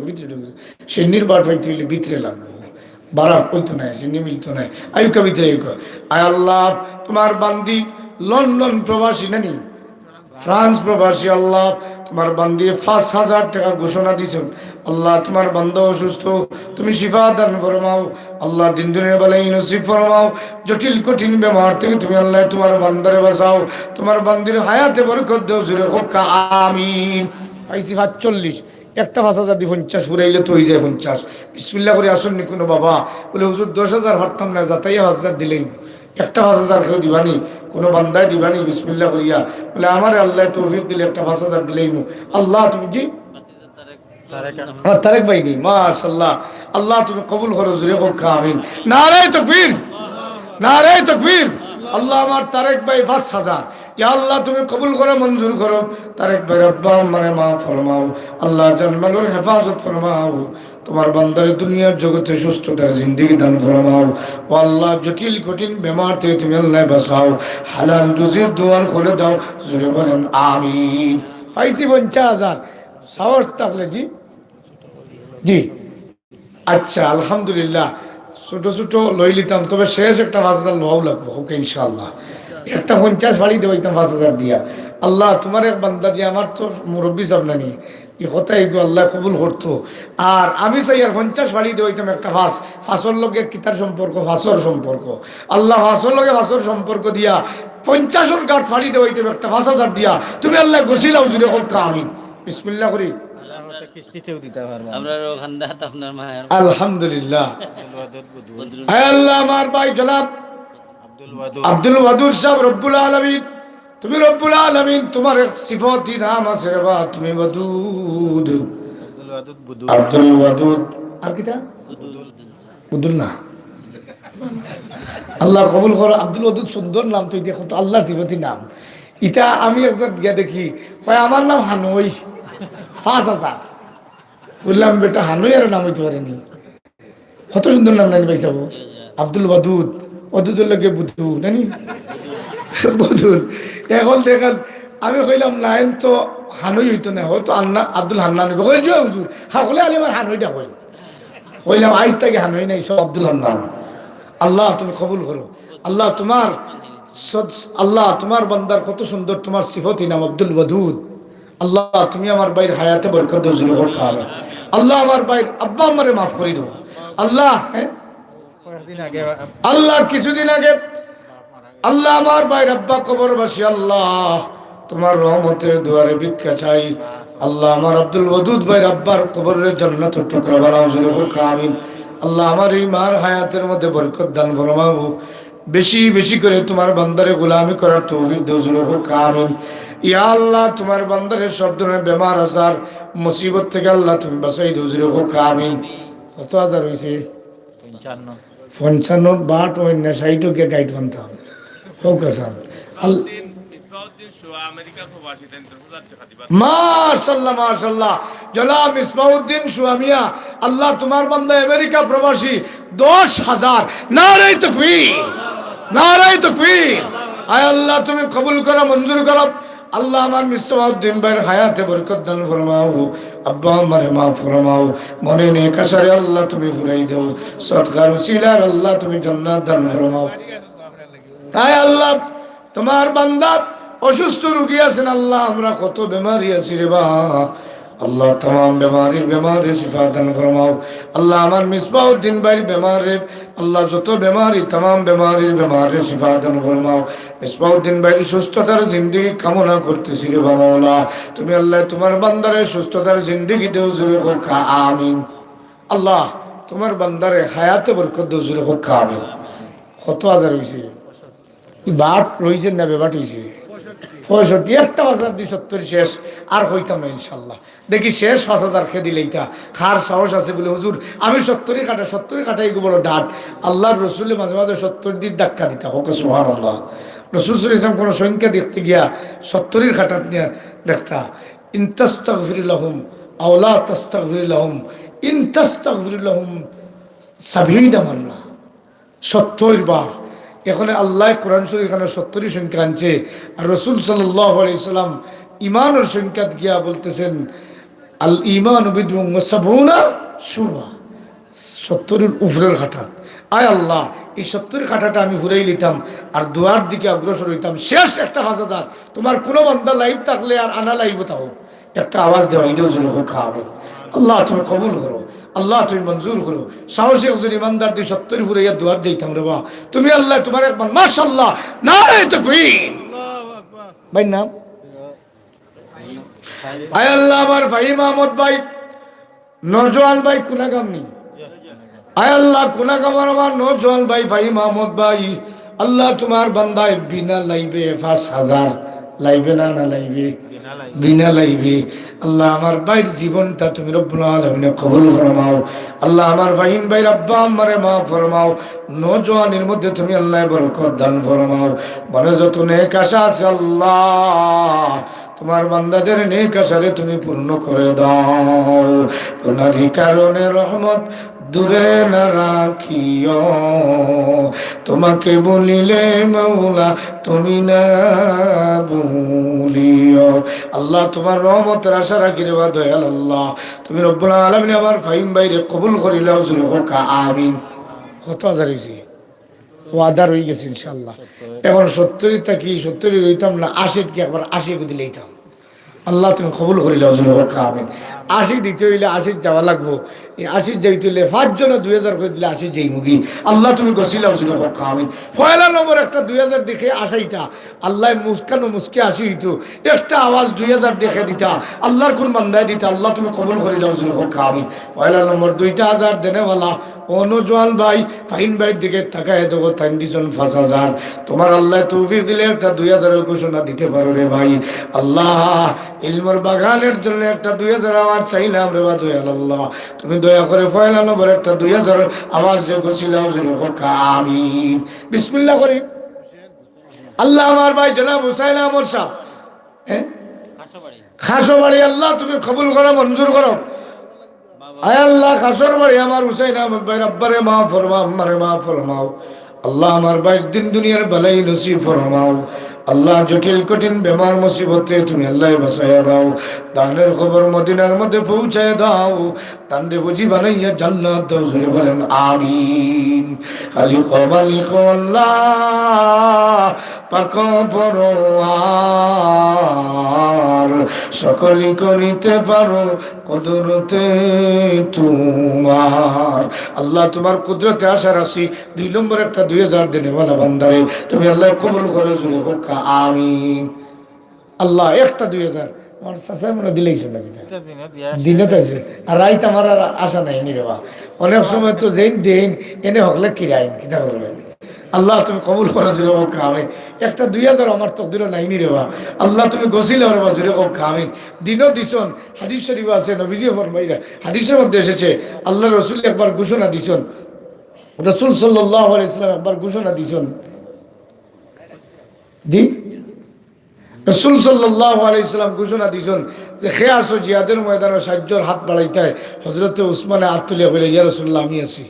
ভিতরে ঢুকি। সে নির্বাট ভাই তুই ভিতরে লাগবে বারা হইতো না, সে মিলতো না। আয়ুকা ভিতরে আয়ুকা। আয় আল্লাহ তোমার বান্দি লন্ডন প্রবাসী নানি ফ্রান্স প্রবাসী, আল্লাহ তোমার বান্দি 5,000 টাকা ঘোষণা দিছেন। আল্লাহ তোমার বান্দা অসুস্থ, তুমি শিফা দান ফরমাও আল্লাহ। দিন দিনের বেলায় নসিব ফরমাও। জটিল কঠিন বেমার থেকে তুমি আল্লাহ তোমার বান্দারে বাঁচাও। তোমার বান্দির হায়াতে বরকত দাও। জুড়ে হোক আমিন। পাইছি 45, একটা 5,000 দিয়ে 50 ফুরাইলে তো হয়ে যায় 50। বিসমিল্লাহ করে আসেননি কোনো বাবা বলে হুজুর 10,000 হারতাম না, যাতাই 1,000 দিলেই একটা 5,000 কেউ দিবানি, কোনো বান্দায় দিবানি। বিসমিল্লাহ করিয়া বলে আমার আল্লাহ তৌফিক দিলে একটা 5,000 দিলেই আল্লাহ তুমি। জি তারেক ভাই নেই, মাশাআল্লাহ। আল্লাহ তুমি কবুল করো। জুড়ে হোক আমিন। নারে তাকবীর, নারে তাকবীর। আল্লাহ আমার তারেক ভাই 5,000 ইয়া আল্লাহ তুমি কবুল করো, মঞ্জুর করো। তারেক ভাই রব্বা মানে মা ফরমাও আল্লাহ, জানমালুর হেফাজত ফরমাও। তোমার বান্দারে দুনিয়ার জগতে সুস্থতার জিন্দেগি দান ফরমাও। ও আল্লাহ জটিল কঠিন বেমার থেকে তুমি আল্লাহ বাঁচাও। হালাল রুজির দুয়ার খুলে দাও। জুড়ে বলেন আমিন। পাইছি 50,000 সাহস থাকলে। জি জি আচ্ছা আলহামদুলিল্লাহ। ছোট ছোট লই লিতাম, তবে শেষ একটা 5,000 লোয়াও লাগবো ওকে ইনশাআল্লাহ। একটা 50 ফাড়ি দেবাইতাম 5,000 দিয়া। আল্লাহ তোমার এক বান্দা দিয়ে আমার তো মুরব্বী সব নানি এই কথা এগুলো আল্লাহ কবুল করতো। আর আমি চাই আর 50 ফাড়ি দেবাইতাম একটা ফাঁসর লগে কিতার সম্পর্ক, ফাঁসর সম্পর্ক। আল্লাহ ফাঁসর লগে ফাঁসর সম্পর্ক দিয়া 50 গাঁট ফাড়ি দেবাইতাম একটা 5,000 দিয়া। তুমি আল্লাহ গছিলাও জুড়ে হোক আমিন। বিসমিল্লাহ করি আলহামদুলিল্লাহ। আল্লাহ আমার ভাই জনাব আব্দুল ওয়াদুদ সাহেব রব্বুল আলামিন, তুমি রব্বুল আলামিন তোমার এক সিফাতি নাম আছে রে বা, তুমি ওয়াদুদ, আব্দুল ওয়াদুদ। আর কিটা বুদুল না। আল্লাহ কবুল করো। আব্দুল ওয়াদুদ সুন্দর নাম, তুই দেখো তো আল্লাহর সিফাতি নাম। ইটা আমি একজন গিয়া দেখি কয় আমার নাম হানুই, 5,000 বললাম বেটা হানুই আর নাম হইতে পারেনি। কত সুন্দর নাম নানি ভাই সাহেব, আব্দুল ওয়াদুদ। ওদুদের লোকে বুধু নানি বধুর। এখন দেখেন আমি কইলাম নাইন তো হানুই হইতো না, হয়তো আন্না আব্দুল হান্নান হুজুর সকলে আলে আমার হানুইটা হইল। কইলাম আইস তাকে হানুই নাই, সব আব্দুল হান্নান। আল্লাহ তুমি কবুল করো। আল্লাহ তোমার আল্লাহ তোমার বান্দার কত সুন্দর তোমার সিফতি নাম আব্দুল ওয়াদুদ। আল্লাহ তুমি আমার ভাইয়ের হায়াতে বরকত দাও। জুড়ে হোক আমিন। আল্লাহ আমার ভাইয়ের আব্বা আমারে মাফ করে দাও আল্লাহ। আল্লাহ কিছুদিন আগে আল্লাহ আমার ভাইয়ের আব্বা কবরবাসী। আল্লাহ তোমার রহমতের দুয়ারে ভিক্ষা চাই। আল্লাহ আমার আব্দুল ওয়াদুদ ভাইয়ের আব্বার কবরের জান্নাতের টুকরা বানাও। জুড়ে হোক আমিন। আল্লাহ আমার এই মার হায়াতের মধ্যে বরকত দান ফরমাও। বেশি বেশি করে তোমার বান্দারে গোলামি করার তৌফিক দাও। জুড়ে হোক আমিন। ইয়া আল্লাহ তোমার বান্দারে সব ধরনের বেমার আজার মুসিবত থেকে আল্লাহ তুমি বাঁচাই দাও। জুড়ে হোক আমিন। কত হাজার হয়েছে? 55 বাট অন্য সাইটকে গাইড বানতাম হোক আসান। মাশাআল্লাহ মাশাআল্লাহ। জনাব মিসবাউদ্দিন সুয়ামিয়া, আল্লাহ তোমার বান্দা আমেরিকা প্রবাসী 10,000। নারে তাকবীর, নারে তাকবীর। আয় আল্লাহ তুমি কবুল করো, মঞ্জুর করো। আল্লাহ আমার মিসবাউদ্দিন ভাইয়ের হায়াতে বরকত দান ফরমাও। আব্বা আমারে মাফ ফরমাও। মনে নেক আশারে আল্লাহ তুমি ফুরাই দাও। সদকার উসিলার আল্লাহ তুমি জান্নাত দান ফরমাও। আয় আল্লাহ তোমার বান্দা অসুস্থ রোগী আছেন আল্লাহ, আমরা কত বেমারি আছি রে বা আল্লাহ, तमाम বেমারি শিফা দান ফরমাও আল্লাহ। আমার মিসবাউদ্দিন ভাইয়ের বেমারে আল্লাহ, যত বেমারি तमाम বেমারির শিফা দান ফরমাও। মিসবাউদ্দিন ভাইয়ের সুস্থতার জিন্দেগি কামনা করতেছি রে বা মাওলা। তুমি আল্লাহ তোমার বান্দারের সুস্থতার জিন্দেগি দেও জুড়ে হোক আমিন। আল্লাহ তোমার বান্দারে হায়াতে বরকত দেও জুড়ে হোক আমিন। কত হাজার হয়েছে বাট রয়েছেন না বেবাট হয়েছে 65, একটা 5270 শেষ আর হইতাম না ইনশাল্লাহ। দেখি শেষ 5000 খেয়ে দিলে এইটা খার সাহস আছে বলে হুজুর আমি 70 কাটা এগুলো বড় ডাট। আল্লাহর রসুলের মাঝে মাঝে 70 দিন ধাক্কা দিতা হোক সুবহানাল্লাহ। রসুল ইসলাম কোনো সংখ্যা দেখতে গিয়া 70 কাটাত নিয়ে দেখতা ইন তাস্তাগফির লাহুম আও লা তাস্তাগফির লাহুম ইন তাস্তাগফির লাহুম 70 মাররা 70 বার। এখানে আল্লাহ কোরআন শরীফ এখানে 70 সংখ্যা আনছে আর রসুল সাল্লাল্লাহু আলাইহি সাল্লাম ইমানের সংখ্যা গিয়া বলতেছেন আল ইমান বিদউন ওয়া সাবউনা শুবা, 70-এর উপরের খাটাত। আয় আল্লাহ এই 70 খাটাটা আমি ঘুরাই নিতাম আর দুয়ার দিকে অগ্রসর হইতাম। শেষ একটা 5000 তোমার কোনো বান্দা লাইভ থাকলে আর আনা লাইভ তাও একটা আওয়াজ দেওয়া এটাও জন্য হোক খাওয়াবে। আল্লাহ তুমি কবুল করো, আল্লাহ তুমি মঞ্জুর করো। সাহসী একজন ইমানদার দিয়ে 70 ফুরাইয়া দুয়ার দিতাম রে বা তুমি আল্লাহ তোমার একবার মাশাআল্লাহ নারে তাকবীর। ভাই নাম আয় আল্লাহ আমার ভাই মাহমুদ ভাই নওজোয়ান ভাই কুনাগামনি আয় আল্লাহ কুনাগামার আমার নওজোয়ান ভাই মাহমুদ ভাই আল্লাহ তোমার বান্দায় বিনা লাইবে 5000 লাইবে না লাইবে বিনা লাইবে আল্লাহ আমার ভাইয়ের জীবনটা তুমি রব্বুল আলামিন কবুল ফরমাও। আল্লাহ আমার ভাইন ভাই আব্বা আমারে মাফ ফরমাও। নওজোয়ানের মধ্যে তুমি আল্লাহ বরকত দান ফরমাও। মনে যত নেক আশা আছে আল্লাহ তোমার বান্দাদের নেক আশারে তুমি পূর্ণ করে দাও। তোমারই কারণে রহমত দূরে না রাখিও, তোমাকে বলিলে মাওলা তুমি না ভুলিও। আল্লাহ তোমার রহমতের আশা রাখি রে বা দয়াল আল্লাহ তুমি রব্বুল আলামিন আমার ফাহিম ভাইরে কবুল করিলাও জুরে হোক আমিন। কত হাজার হয়েছে ওয়াদা রয়ে গেছে ইনশাল্লাহ। এখন 70টা কি 70 রইতাম না 80 কি একবার 80 দিলেইতাম। আল্লাহ তুমি কবুল করিলাও জুরে হোক আমিন। 80 দিতে হইলে 80 যাওয়া লাগবো। এই 80 যাইতে হইলে 5 জন 2000 করে দিলে 80 যাই মুগি। আল্লাহ তুমি গছিলাও জুরে হোক আমিন। পয়লা নম্বর একটা 2000 দেখে আসাইতা আল্লাহ মুস্কানো মুস্কে 80 হইতো একটা আওয়াজ 2000 দেখে দিতা আল্লাহর কোন বান্দায় দিতা আল্লাহ তুমি কবুল করিলাও জুরে হোক আমিন। পয়লা নম্বর 2টা 1000 দেনেওয়ালা অনুজওয়ান ভাই ফাইন ভাইয়ের দিকে তাকায় দেখো 3 জন 5000 তোমার আল্লাহ তৌফিক দিলে একটা 2000 ঘোষণা দিতে পারো রে ভাই। আল্লাহ ইলমের বাগানের জন্য একটা 2000 আওয়াজ চাইলাম রে বা দয়াল আল্লাহ তুমি দয়া করে পয়লা নম্বর একটা 2000 আওয়াজ রেখেছিলাম জুরে হোক আমিন। বিসমিল্লাহ করি। আল্লাহ আমার ভাই জনাব হুসাইন আমর সাহেব খাসবাড়ি আল্লাহ তুমি কবুল করো মঞ্জুর করো। আয় আল্লাহ খাসর বাড়ি আমার হুসাইন আহমদ ভাই আব্বারে মা ফরমাও আমারে মা ফরমাও। আল্লাহ আমার ভাই দিন দুনিয়ার বালাই নসিব ফরমাও। আল্লাহ জটিল কঠিন বেমার মুসিবতে তুমি আল্লাহ বাঁচাইয়া দাও। দানের খবর মদিনার মধ্যে পৌঁছায় দাও। তান্ডে বুঝি বানাইয়া জান্নাত দাও জুড়ে বলেন আমিন। খালি কবালিক আল্লাহ পাক পরোয়ার সকলই করিতে পারো কুদরতে তোমার। আল্লাহ তোমার কুদরতে আশা রাখি 2 নম্বর একটা 2000 দেনেওয়ালা বান্দারে তুমি আল্লাহ কবুল করে জুড়ে হোক আমিন। আল্লাহ একটা 2000 আমার চাচা মনে দিলেইছ না দিনত আছে আর রাইত আমার আর আশা নাই নিরেবা। অনেক সময় তো যেই দেন এনে হকলে কিরাইন কিতা করবেন। আল্লাহ তুমি কবুল করে জুড়ে হোক আমি একটা 2000 আমার তকদির নাই নিরেবা। আল্লাহ তুমি গছিলে ওরা জুড়ে হোক আমি দিনও দিছন। হাদিস শরীফ আছে নবীজি ফরমাইরা হাদিসের মধ্যে এসেছে আল্লাহ রসুল একবার ঘোষণা দিছন। রসুল সাল্লাল্লাহু আলাইহি ওয়াসাল্লাম একবার ঘোষণা দিছন। জি রসুল সাল্লাল্লাহু আলাইহি ওয়াসাল্লাম ঘোষণা দিছন যে খে আসো জিহাদের ময়দানে 60 হাত বাড়াইতে হযরতে উসমানে হাত তুলিয়া কইলে ইয়া রাসূলুল্লাহ আমি আছি।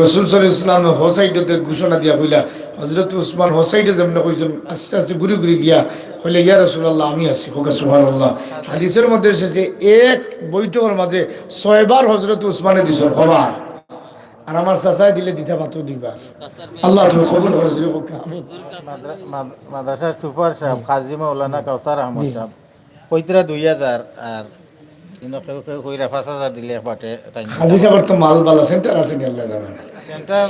রসুল সাল্লাল্লাহু আলাইহি ওয়াসাল্লাম হোসাইডতে ঘোষণা দিয়া কইলা হযরত উসমান হোসাইডে যেমন কইছেন আস্তে আস্তে ঘুরে ঘুরে গিয়া কইলে ইয়া রাসূলুল্লাহ আমি আছি। হোক সুবহানাল্লাহ। হাদিসের মধ্যে এসেছে এক বৈঠকের মাঝে 6 বার হযরত উসমানে দিছেন খবর আর আমার চাচাই দিলে দিতে মাত্র দিবা। আল্লাহ তুমি কবুল করো জোরে হোক আমি। মাদ্রাসার সুপার সাহেব কাজী মাওলানা কাউসার আহমদ সাহেব কইতরা 2000 আর ইনো কেউ কেউ কইরা 5000 দিলে পাটে তাই হাজি সাহেবের তো মাল বালা সেন্টার আছে নি আল্লাহ জানে।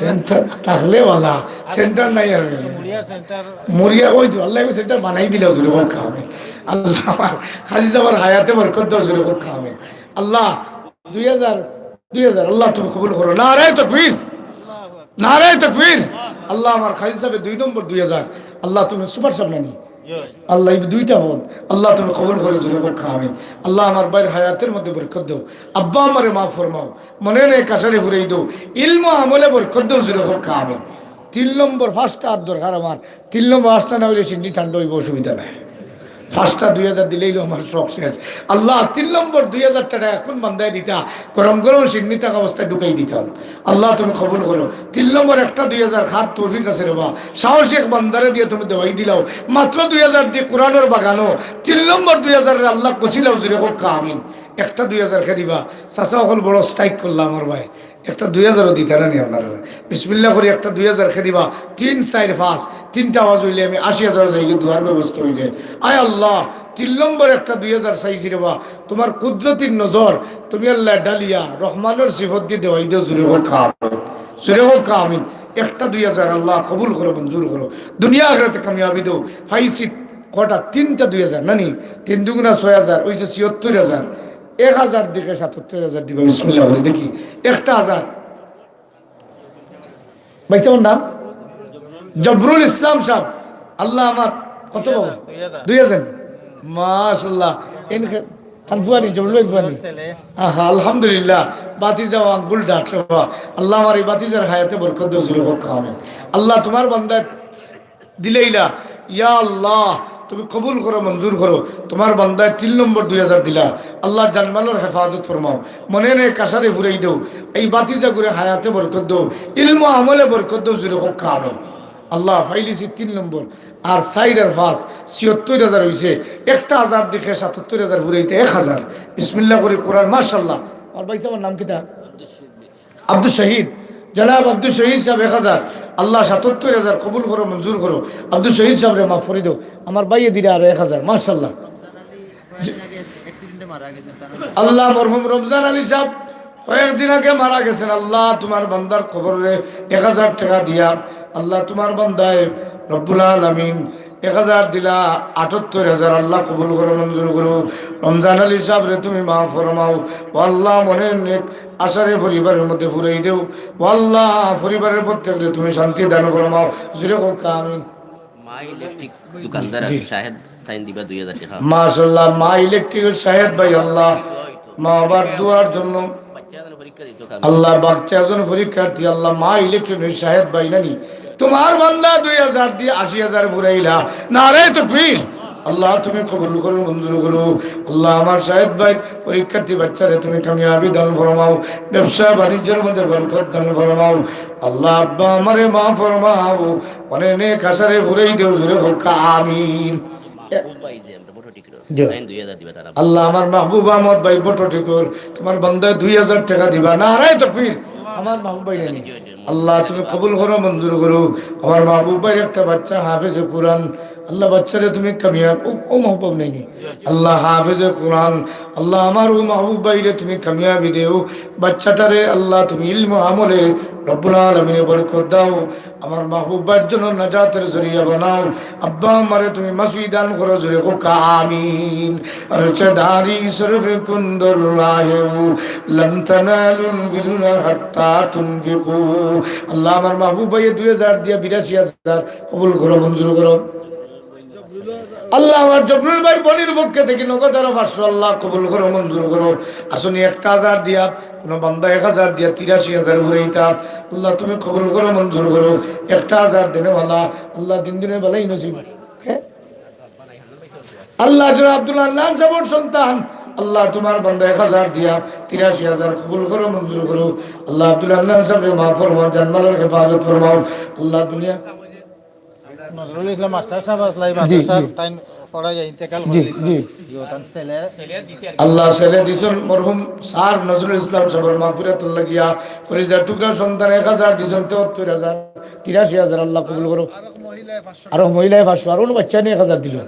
সেন্টার থাকলে বালা সেন্টার নাই আর মুড়িয়ার সেন্টার মরিয়া ওই তো আল্লাহ সেন্টার বানাই দিলেও জোরে হোক আমি। আল্লাহ আমার হাজি সাহেবের হায়াতে বরকত দাও জোরে হোক আমি। আল্লাহ 2000 আল্লাহ তুমি কবুল করো। নারে তাকবীর, নারে তাকবীর। আল্লাহ আমার হাজি সাহেবের 2 নম্বর 2000 আল্লাহ তুমি সুপার সাহেব নানি আল্লাহ এই দুইটা হল আল্লাহ তুমি কবুল করে জোরে হোক আমিন। আল্লাহ আমার বাইর হায়াতের মধ্যে বরকত দাও। আব্বা আমারে মাফ ফরমাও, মনে নেই কাশারে ফুরাই দাও, ইলম আমলে বরকত দাও জোরে হোক আমিন। 3 নম্বর ফার্স্টটা আর দরকার আমার 3 নম্বর ফার্স্টটা না হইলে সিন্নি ঠান্ডা হইব, অসুবিধা নাই। ফার্স্টটা 2000 দিলেই আমার শখ শেষ। আল্লাহ 3 নম্বর 2000 টাকা এখন বান্ধায় দিতা, গরম গরম সিন্নি থাকা অবস্থায় ঢুকাই দিতাম। আল্লাহ তুমি কবুল করো। 3 নম্বর একটা 2000 খাত তৌফিক আছে রে বা, সাহস এক বান্দারে দিয়ে তুমি দেওয়াই দিলাও, মাত্র 2000 দিয়ে কোরআনের বাগানো। 3 নম্বর 2000 আল্লাহ কছিলাও জুড়ে হোক আমিন। একটা 2000 খেয়ে দিবা। চাচা হল বড় স্ট্রাইক করলাম আমার ভাই, একটা 2000ও দিতে না নি আপনার। বিসমিল্লাহ করি একটা 2000 খেয়ে দিবা। 3 4 5 3টা আওয়াজ হইলে আমি 80,000 যাই দুয়ার ব্যবস্থা হয়ে যায়। আয় আল্লাহ 3 নম্বর একটা 2000 চাইছি রে বা, তোমার কুদরতির নজর তুমি আল্লাহ ডালিয়া রহমানের সিফত দিয়ে দেওয়াই দেও জুড়ে হোক আমিন, জুড়ে হোক আমিন। একটা 2000 আল্লাহ কবুল করো, মঞ্জুর করো, দুনিয়া আখিরাতে কামিয়াবি দাও। ফাইসি কটা 3টা 2000 নানি 3 দুগুণা 6000 ওইছে 76000, 1000 দিকে 77000 দিবা। বিসমিল্লাহ বলে দেখি একটা 1000 ভাই তোমার নাম জবরুল ইসলাম সাহেব। আল্লাহ আমার কত বাবা 2000 মাশাআল্লাহ। এনকে কানফুয়ানি জবরুল ইফানি আহা আলহামদুলিল্লাহ। বাতিজা আঙ্গুল ডাকবা। আল্লাহ আমার এই বাতিজার হায়াতে বরকত দাও জুরে হোক আমিন। আল্লাহ তোমার বান্দা দিলেইলা, ইয়া আল্লাহ তুমি কবুল করো, মঞ্জুর করো। তোমার বান্দায় 3 নম্বর 2000 দিলা, আল্লাহ জানমালের হেফাজত ফরমাও, মনে নেই কাশারে ফুরাই দাও, এই বাতিজা করে হায়াতে বরকত দাও, ইলম আমলে বরকত দাও জুরে হোক আমিন। আল্লাহ ফাইলিছি 3 নম্বর আর 4 আর 5 76000 হইছে। একটা 1000 দেখে 77000 ফুরাইতে 1000। বিসমিল্লাহ করে কোরআন মাশাআল্লাহ। আর ভাই আমার নাম কিটা? আব্দুল শহীদ, জনাব আব্দুল শহীদ সাহেব 1000। আল্লাহ 77000 কবুল করো, মঞ্জুর করো। আব্দুল শহীদ সাহেব রে মাফ করে দাও। আমার ভাইয়ে দিলে আরো 1000 মাশাআল্লাহ। আল্লাহ মরহুম রমজান আলী সাহেব কয়েকদিন আগে মারা গেছেন। আল্লাহ তোমার বান্দার কবরে 1000 টাকা দিয়া আল্লাহ তোমার বান্দায় রব্বুল আলামিন 1000 দিলা 78000 আল্লাহ কবুল করো, মঞ্জুর করো। রমজান আলী সাহেব রে তুমি মাফ ফরমাও। ও আল্লাহ মনের নেক আশারে পরিবারের মধ্যে ফুরাই দেও। ও আল্লাহ পরিবারের প্রত্যেকরে তুমি শান্তি দান ফরমাও জুরে হোক আমিন। মা ইলেকট্রিক দোকানদার শাহেদ তাইন দিবা 2000 টাকা। মাশাআল্লাহ মা ইলেকট্রিকের শাহেদ ভাই আল্লাহ মা বাবার দুয়ার জন্য বাচ্চাদের পরীক্ষা দিত আল্লাহ বাচ্চা একজন পরীক্ষার্থী আল্লাহ মা ইলেকট্রিক শাহেদ ভাই নানি তোমার বান্দা 2000 দিয়ে 80,000 ফুরাইলা। নারে তাকবীর। আল্লাহ তুমি কবুল করো, মঞ্জুর করো। আল্লাহ আমার শাহেদ ভাই পরীক্ষার্থী বাচ্চারে তুমি কামিয়াবি দান ফরমাও, ব্যবসা বাণিজ্যের মধ্যে বরকত দান ফরমাও। আল্লাহ আব্বা আমারে মা ফরমাও, মনে নে কাশারে ফুরাই দেও জুরে হোক আমিন। আল্লাহ আমার মাহবুব আহমদ ভাই বটটিকর তোমার বান্দায় 2000 টাকা দিবা। নারে তাকবীর। আমার মাহবুব ভাই জানি আল্লাহ তুমি কবুল করো, মঞ্জুর করো। আমার মাহবুব ভাইয়ের একটা বাচ্চা হাফেজে কোরআন, আল্লাহ বাচ্চারে তুমি কামিয়াব ও মাহবুব নেই আল্লাহ হাফেজে কোরআন। আল্লাহ আমার ও মাহবুব ভাইরে তুমি কামিয়াবি দেও, বাচ্চাটারে আল্লাহ তুমি ইলম আমলে রব্বুল আলামিনে বরকত দাও। আমার মাহবুব ভাইয়ের জন্য নাজাতের জরিয়া বানাও। আব্বা আমারে তুমি মাসুই দান করো জোরে হোক আমিন। আর চদারি সরফে কুন্দর লাহেউ লন তানালুল বিররা হাত্তা তুনফিকু। আল্লাহ আমার মাহবুব ভাইয়ে 2000 দিয়া 82,000 কবুল করো, মঞ্জুর করো। আল্লাহ আমার জবরুল ভাই বনির পক্ষে থেকে নগদ আরো 500 আল্লাহ কবুল করো, মঞ্জুর করো। আসনি 1000 দিয়া কোন বান্দা 1000 দিয়া 83,000 ঘুরাইতা আল্লাহ তুমি কবুল করো, মঞ্জুর করো। 1000 দিনে ভালা আল্লাহ দিন দিনে ভালাই নসিব। হ্যাঁ আল্লাহ জনাব আব্দুল্লাহ আল্লাহ সাহেবের সন্তান আল্লাহ তোমার বান্দা 1000 দিয়া 83,000 কবুল করো, মঞ্জুর করো। আল্লাহ আব্দুল্লাহ আল্লাহ সাহেবের মাফ ফরমাও, জানমালের হেফাজত ফরমাও। আল্লাহ দুনিয়া নজরুল ইসলাম মাস্টার সাহেব আসলাই মাদ্রাসার তাই পড়াই ইন্তেকাল জি করে জি ইয়তান ছেলে আল্লাহ ছেলে দিছেন মরহুম স্যার নজরুল ইসলাম সাহেবের মাগফিরাতুল্লাহ গিয়া কলিজার টুকরা সন্তান 1000 দিছেন 73000 83000 আল্লাহ কবুল করো। আর এক মহিলায় 500 আরো মহিলায় 500 আর কোনো বাচ্চা নিয়ে 1000 দিল। আর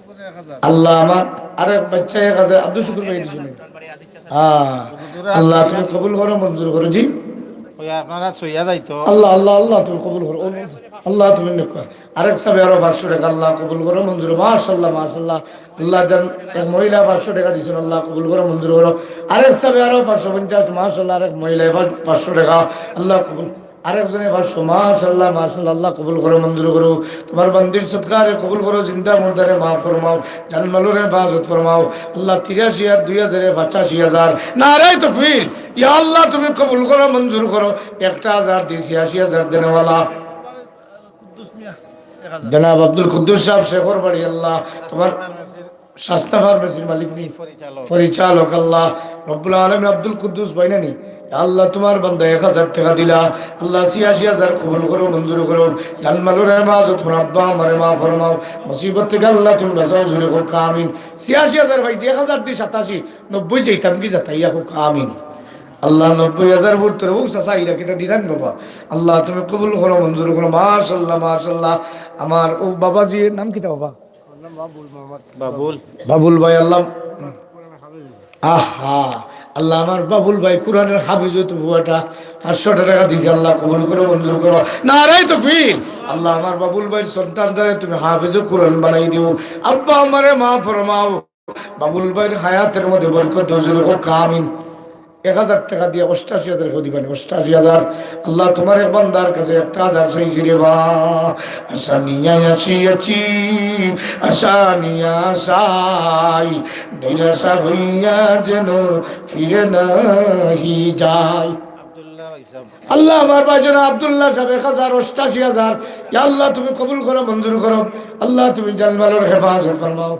কোনো 1000 আল্লাহ আমার আরেক বাচ্চা 1000 আব্দুল শুকুর ভাই দিছেন। হ্যাঁ আল্লাহ তুমি কবুল করো মঞ্জুর করো জি। ওই আপনারা সইয়া যাইতো আল্লাহ আল্লাহ আল্লাহ তুমি কবুল করো আল্লাহ তুমি নেক আরেক সাহেব আরো 500 টাকা আল্লাহ কবুল করো মঞ্জুর মাশাআল্লাহ মাশাআল্লাহ আল্লাহ জান এক মহিলা 500 টাকা দিছেন আল্লাহ কবুল করো মঞ্জুর করো। আরেক সাহেব আরো 550 মাশাআল্লাহ আরেক মহিলা 500 টাকা আল্লাহ কবুল আরেকজনে 500 মাশাআল্লাহ মাশাআল্লাহ আল্লাহ কবুল করো মঞ্জুর করো। তোমার বান্দির সদকারে কবুল করো জিন্দা মুর্দারে মাফ ফরমাও জানমালুরে হেফাজত ফরমাও আল্লাহ 83 আর 2000 85000 নারে তাকবীর ইয়া আল্লাহ তুমি কবুল করো মঞ্জুর করো 1000 দিছি 80000 দেনেওয়ালা কুদ্দুস মিয়া 1000 জনাব আব্দুল কুদ্দুস সাহেব শেখর বাড়ি আল্লাহ তোমার শাস্তা ফার্মেসির মালিক নি পরিচালক পরিচালক আল্লাহ রব্বুল আলামিন আব্দুল কুদ্দুস ভাই নানি আল্লাহ তোমার বান্দা 1000 টাকা দিলা আল্লাহ 86000 কবুল করো মঞ্জুর করো জানমালুর হেফাজত ফরমাও আব্বা আমারে মাফ ফরমাও মুসিবত থেকে আল্লাহ তুমি বাঁচাও জুড়ে হোক আমিন 86000 ভাই 1000 দি 87 90 যাইতাম কি যাতাইয়া হোক আমিন আল্লাহ 90000 ফুট তোর ও সাসাইরা কিটা দিদান বাবা আল্লাহ তুমি কবুল করো মঞ্জুর করো মাশাআল্লাহ মাশাআল্লাহ আমার ও বাবাজির নাম কিটা বাবা বাবুল বাবুল ভাই আল্লাহ আহা আল্লাহ আমার বাবুল ভাই কোরআনের হাফিজ হইতো বুয়াটা 500 টাকা দিছে আল্লাহ কবুল করো মঞ্জুর করো নারে তাকবীর আল্লাহ আমার বাবুল ভাইয়ের সন্তানটারে তুমি হাফিজ কোরআন বানাই দিও আব্বা আমারে মাফ ফরমাও বাবুল ভাইয়ের হায়াতের মধ্যে বরকত দজরে হোক আমিন 1000 টাকা দিয়ে 88000 করে দিবেন 88000 আল্লাহ তোমার এক বান্দার কাছে 1000 চাইছি রে বা আসানিয়া আসিয়াছি আসানিয়া সাই নিরাশা হইয়া যেন ফিরে নাহি যায় আব্দুল্লাহ ইসলাম আল্লাহ আমার ভাইজান আব্দুল্লাহ সাহেব 1000 ইয়া আল্লাহ তুমি কবুল করো মঞ্জুর করো আল্লাহ তুমি জানমালের হেফাজত ফরমাও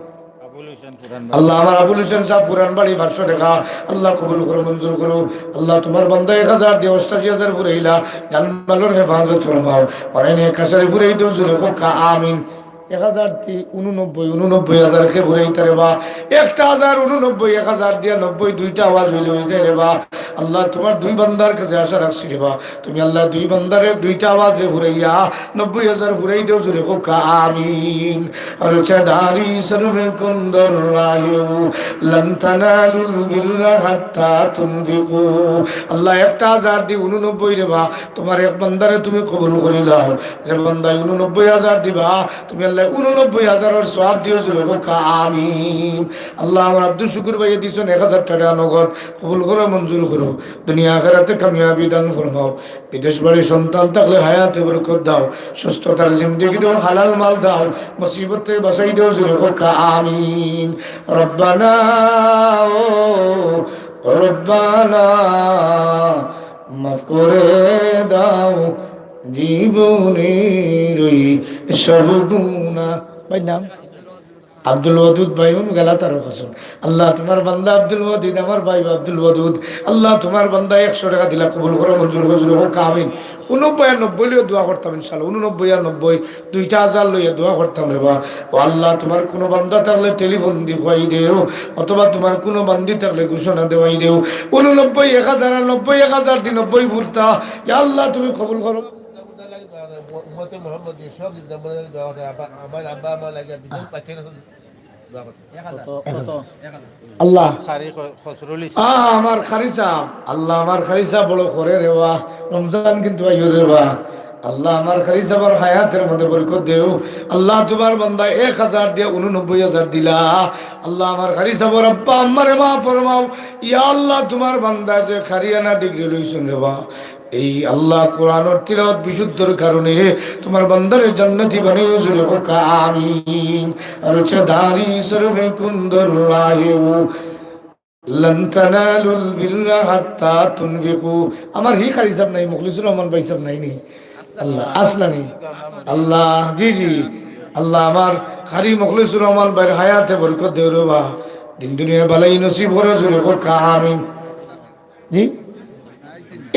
আবুল হোসেন পুরান আল্লাহ আমার আবুল হোসেন সাহেব পুরান বাড়ি 500 টাকা আল্লাহ কবুল করো মঞ্জুর করো আল্লাহ তোমার বান্দা 1000 দিয়ে 88000 ফুরাইলা জানমালের হেফাজত ফরমাও অনেক কাছারে ফুরাই দিও জুরে হোক আমিন 1089 কে ফুরাইতে রে বা 1089 1000 দিয়ে 90 দুইটা আওয়াজ হইল হইতে রে বা আল্লাহ তোমার দুই বান্দার কাছে আশা রাখছি রে বা তুমি আল্লাহ দুই বান্দারে দুইটা আওয়াজে ফুরাইয়া 90000 ফুরাই দিও জুরে হোক আমিন আর চাদারি সরবে কুন্দর রায়ু লন তানালুল বিররা হাত্তা তুনফিকু আল্লাহ 1000 দি 89 রে বা তোমার এক বান্দারে তুমি কবুল করিলাও যে বান্দা 89000 দিবা তুমি আল্লাহ 89000 সওয়াব দিও জুরে হোক আমিন আল্লাহ আমার আব্দুল শুকুর ভাই দিছেন 1000 টাকা নগদ কবুল করো মঞ্জুর করো দুনিয়া আখিরাতে কামিয়াবি দান ফরমাও বিদেশ বাড়ি সন্তান থাকলে হায়াতে বরকত দাও সুস্থতার জিন্দেগি দাও হালাল মাল দাও মুসিবত থেকে বাঁচাই দাও জুরে হোক আমিন রব্বানা ও রব্বানা মাফ করে দাও জীবনের সব গুনাহ ভাই নাম আব্দুল ওয়াদুদ ভাই গেলা তার কসম আল্লাহ তোমার বান্দা আব্দুল ওয়াদুদ আমার ভাই আব্দুল ওয়াদুদ আল্লাহ তোমার বান্দা 100 টাকা দিলা কবুল করো মঞ্জুর করো হোক আমিন 89 আর 90 লইয়া দোয়া করতাম ইনশাআল্লাহ 89 আর 90 দুইটা হাজার লইয়া দোয়া করতাম রে বা ও আল্লাহ তোমার কোনো বান্দা থাকলে টেলিফোন দি কই দেও অথবা তোমার কোনো বান্দি থাকলে ঘোষণা দেওয়াই দেও 89 1000 আর 90 1000 দি 90 ফুরতা ইয়া আল্লাহ তুমি কবুল করো উম্মতে মুহাম্মদ সব দিন বলে আমার আব্বা মা লাগে দিন পাচ্ছে না আল্লাহ খারি খসরুল আমার খারিসা আল্লাহ আমার খারিসা বড় করে রে বাহ রমজান কিন্তু আইও রে বাহ আল্লাহ আমার খারিসা বড় হায়াতের মধ্যে বরকত দেও আল্লাহ তোমার বান্দা 1000 দিয়ে 89000 দিলা আল্লাহ আমার খারিসা বড় আব্বা আমারে মা ফরমাও ইয়া আল্লাহ তোমার বান্দা যে খারিয়ানা ডিগ্রি লইছেন রে বাহ এই আল্লাহ কোরআনের তিলাওয়াত বিশুদ্ধর কারণে তোমার বান্দারে জান্নাতি বানিয়ে জুড়ে হোক আমিন আর চাদারি সরবে কুন্দর রায়ু লন তানালুল বিররা হাত্তা তুনফিকু আমার হি খালি সাহেব নাই মুখলিসুর রহমান ভাই সাহেব নাই নি আল্লাহ আসলানি আল্লাহ জি জি আল্লাহ আমার খারি মুখলিসুর রহমান ভাইয়ের হায়াতে বরকত দেও রে বা দিন দুনিয়া ভালাই নসিব করে জুড়ে হোক আমিন জি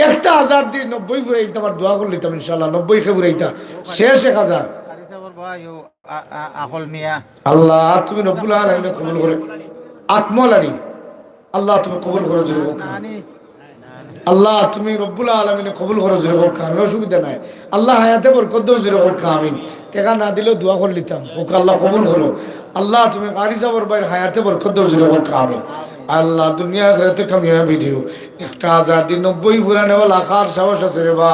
1000 দিয়ে 90 ফুরাইতে আমার দোয়া করলিতাম ইনশাআল্লাহ 90 কে ফুরাইতা শেষ 1000 ভাই ও আকল মিয়া আল্লাহ তুমি রব্বুল আলামিন কবুল করে আকমল আলী আল্লাহ তুমি কবুল করো জোরে হোক নানি আল্লাহ তুমি রব্বুল আলামিন কবুল করো জোরে হোক আমি অসুবিধা নাই আল্লাহ হায়াতে বরকত দাও জোরে হোক আমিন টাকা না দিলেও দোয়া করে নিতাম হোক আল্লাহ কবুল করো আল্লাহ তুমি কারি সাবর ভাইয়ের হায়াতে বরকত দাও জোরে হোক আমিন আল্লাহ দুনিয়া আখিরাতে কামিয়াবি দিও 1000 দিন 90 ফুরানে ওলা খার সাহস আছে রে বা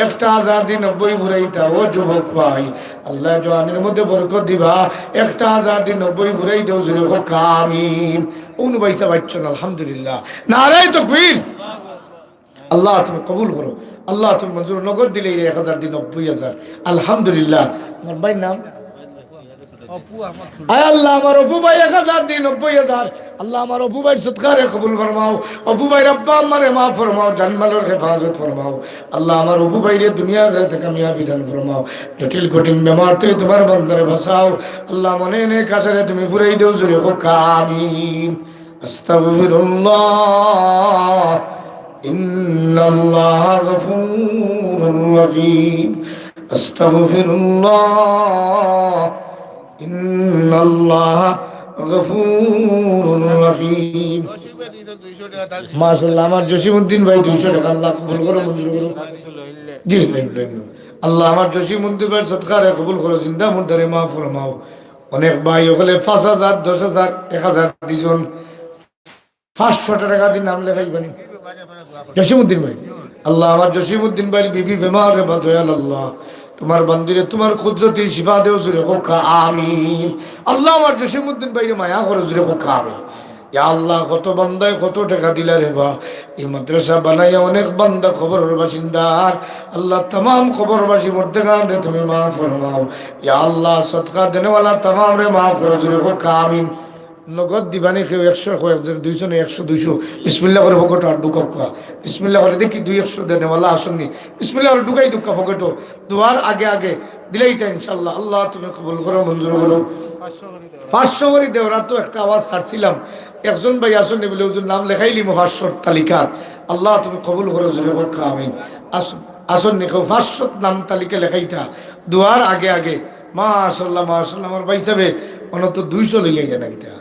1000 দিন 90 ফুরাইতা ও যুবক ভাই আল্লাহ জওয়ানের মধ্যে বরকত দিবা 1000 দিন 90 ফুরাই দাও জোরে হোক আমিন অনু বাইসা বাচ্চন আলহামদুলিল্লাহ নারায়ে তাকবীর আল্লাহ তুমি কবুল করো আল্লাহ তুমি মঞ্জুর নগদ দিলে 1000 দিন 90000 আলহামদুলিল্লাহ আমার ভাই নাম আয় আল্লাহ আমার অপু ভাই 1000 দিন 90000 আল্লাহ আমার অপু ভাই সৎকারে কবুল ফরমাও অপু ভাই রব্বা আমারে মাফ ফরমাও জানমালের হেফাজত ফরমাও আল্লাহ আমার অপু ভাইরে দুনিয়া আখিরাতে কামিয়াবি দান ফরমাও জটিল কঠিন বেমার থেকে তোমার বান্দারে বাঁচাও আল্লাহ মনে নে কাছারে তুমি ফুরাই দেও জোরে হোক আমিন আস্তাগফিরুল্লাহ ইন্নাল্লাহ গফুরুর রহিম আস্তাগফিরুল্লাহ ইন্নাল্লাহ গফুরুর রহিম মাশাআল্লাহ আমার জসিমউদ্দিন ভাই 200 টাকা আল্লাহ কবুল করো মঞ্জুর করো জি আল্লাহ আমার জসিমউদ্দিন ভাই সদকারে কবুল করো জিন্দা মুর্দারে মাফ ফরমাও অনেক ভাই ওখানে 5000 10000 1000 দিজন 500 টাকা দিন নাম লেখাইবেন জসিমউদ্দিন ভাই আল্লাহ আমার জসিমউদ্দিন ভাই বিবি বেমার রে দয়াল আল্লাহ তোমার বান্দিরে তোমার কুদরতি শিফা দেও জুরে হোক আমিন আল্লাহ আমার জসিমউদ্দিন ভাইরে মায়া করে জুরে হোক আমিন ইয়া আল্লাহ কত বান্দায় কত টাকা দিলা রে বা এই মাদ্রাসা বানাইয়া অনেক বান্দা খবরের বাসিন্দার আল্লাহ तमाम খবরবাসী মর্দেগান রে তুমি মাফ ফরমাও ইয়া আল্লাহ সদকা দেনেওয়ালা तमाम রে মাফ করে জুরে হোক আমিন নগদ দিবানি কেউ 100 কয়েকজন 200 না 100 200 বিসমিল্লাহ করে ফকটো আর ঢুকাও বিসমিল্লাহ করে দেখি 200 দেনেওয়ালা আসেননি বিসমিল্লাহ করে ঢুকাই দুকা ফকটো দুয়ার আগে আগে দিলেই তা ইনশাআল্লাহ আল্লাহ তুমি কবুল করো মঞ্জুর করো 500 করে দেওরা তো একটা আওয়াজ ছাড়ছিলাম একজন ভাই আসেননি বলে ওদের নাম লেখাইলি 500 তালিকা আল্লাহ তুমি কবুল করো জোরে হোক আমিন আসেননি কেউ 500 নাম তালিকা লেখাইতা দুয়ার আগে আগে মাশাআল্লাহ মাশাআল্লাহ আমার ভাই সাহেব অনত 200 লইয়া যায় নাকি তা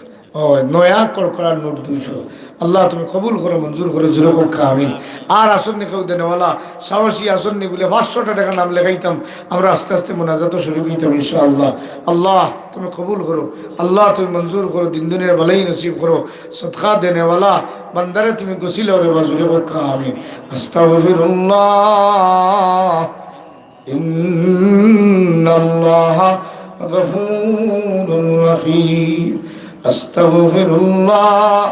ও নয়া করকরার নোট 200 আল্লাহ তুমি কবুল করো মঞ্জুর করে জোরে হোক আমিন আর আসন্নি কেউ দেনেওয়ালা সাহসী আসন্নি বলে 500 টাকা নাম লেখাইতাম আমরা আস্তে আস্তে মোনাজাত শুরু করিতাম ইনশাআল্লাহ আল্লাহ তুমি কবুল করো আল্লাহ তুমি মঞ্জুর করো দিন দুনিয়ার ভালাই নসিব করো সদকা দেনেওয়ালা বান্দারে তুমি গসিল রে জোরে হোক আমিন আস্তাগফিরুল্লাহ ইন্নাল্লাহ গফুরুর রহিম أستغفر الله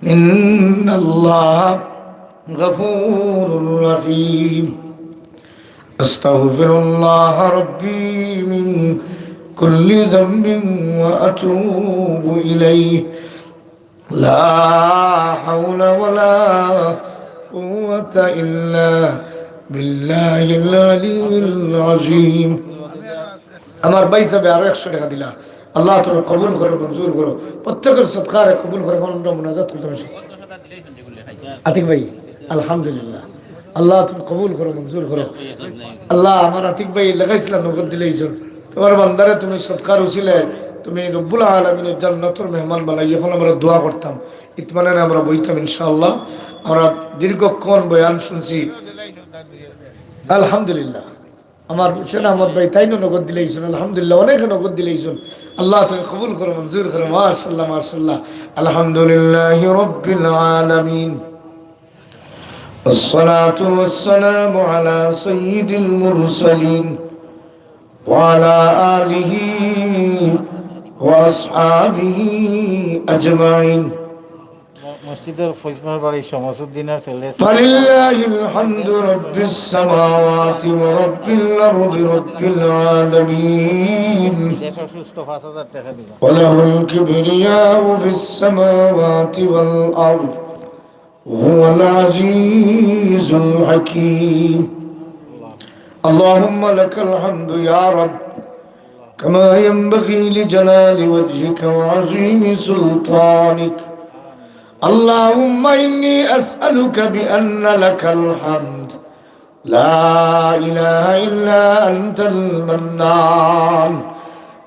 إن الله غفور رحيم أستغفر الله ربي من كل ذنب وأتوب إليه لا حول ولا قوة إلا بالله العلي العظيم আমার ভাই সাহেব আরো 100 টাকা দিলা আল্লাহ তুমি কবুল করো মঞ্জুর করো প্রত্যেকের সদকারে কবুল করে আমরা মুনাজাত করতে পারি আতিক ভাই আলহামদুলিল্লাহ আল্লাহ তুমি কবুল করো মঞ্জুর করো আল্লাহ আমার আতিক ভাই লাগাইছিলাম নগদ দিলেইছেন তোমার বান্দারে তুমি সদকার উছিলে তুমি রব্বুল আলামিনের জান্নাতের মেহমান বানাই এখন আমরা দোয়া করতাম ইতমানানে আমরা বইতাম ইনশাআল্লাহ আমরা দীর্ঘক্ষণ বয়ান শুনছি আলহামদুলিল্লাহ আমার হোসেন আহমদ ভাই তাই নগদ দিলেইছেন আলহামদুলিল্লাহ অনেক নগদ দিলেইছেন আল্লাহ তুমি কবুল করো মঞ্জুর করো মাশাআল্লাহ মাশাআল্লাহ আলহামদুলিল্লাহি রাব্বিল আলামিন والصلاة والسلام على سيد المرسلين وعلى آله وأصحابه أجمعين মসজিদের ফৈজমার বাড়ি শামসুদ্দিনের ছেলে فلله الحمد رب السماوات ورب الأرض رب العالمين 150,000 টাকা দিবা وله الكبرياء في السماوات والأرض وهو العزيز الحكيم اللهم لك الحمد يا رب كما ينبغي لجلال وجهك وعظيم سلطانك اللهم إني أسألك بأن لك الحمد لا إله إلا أنت المنان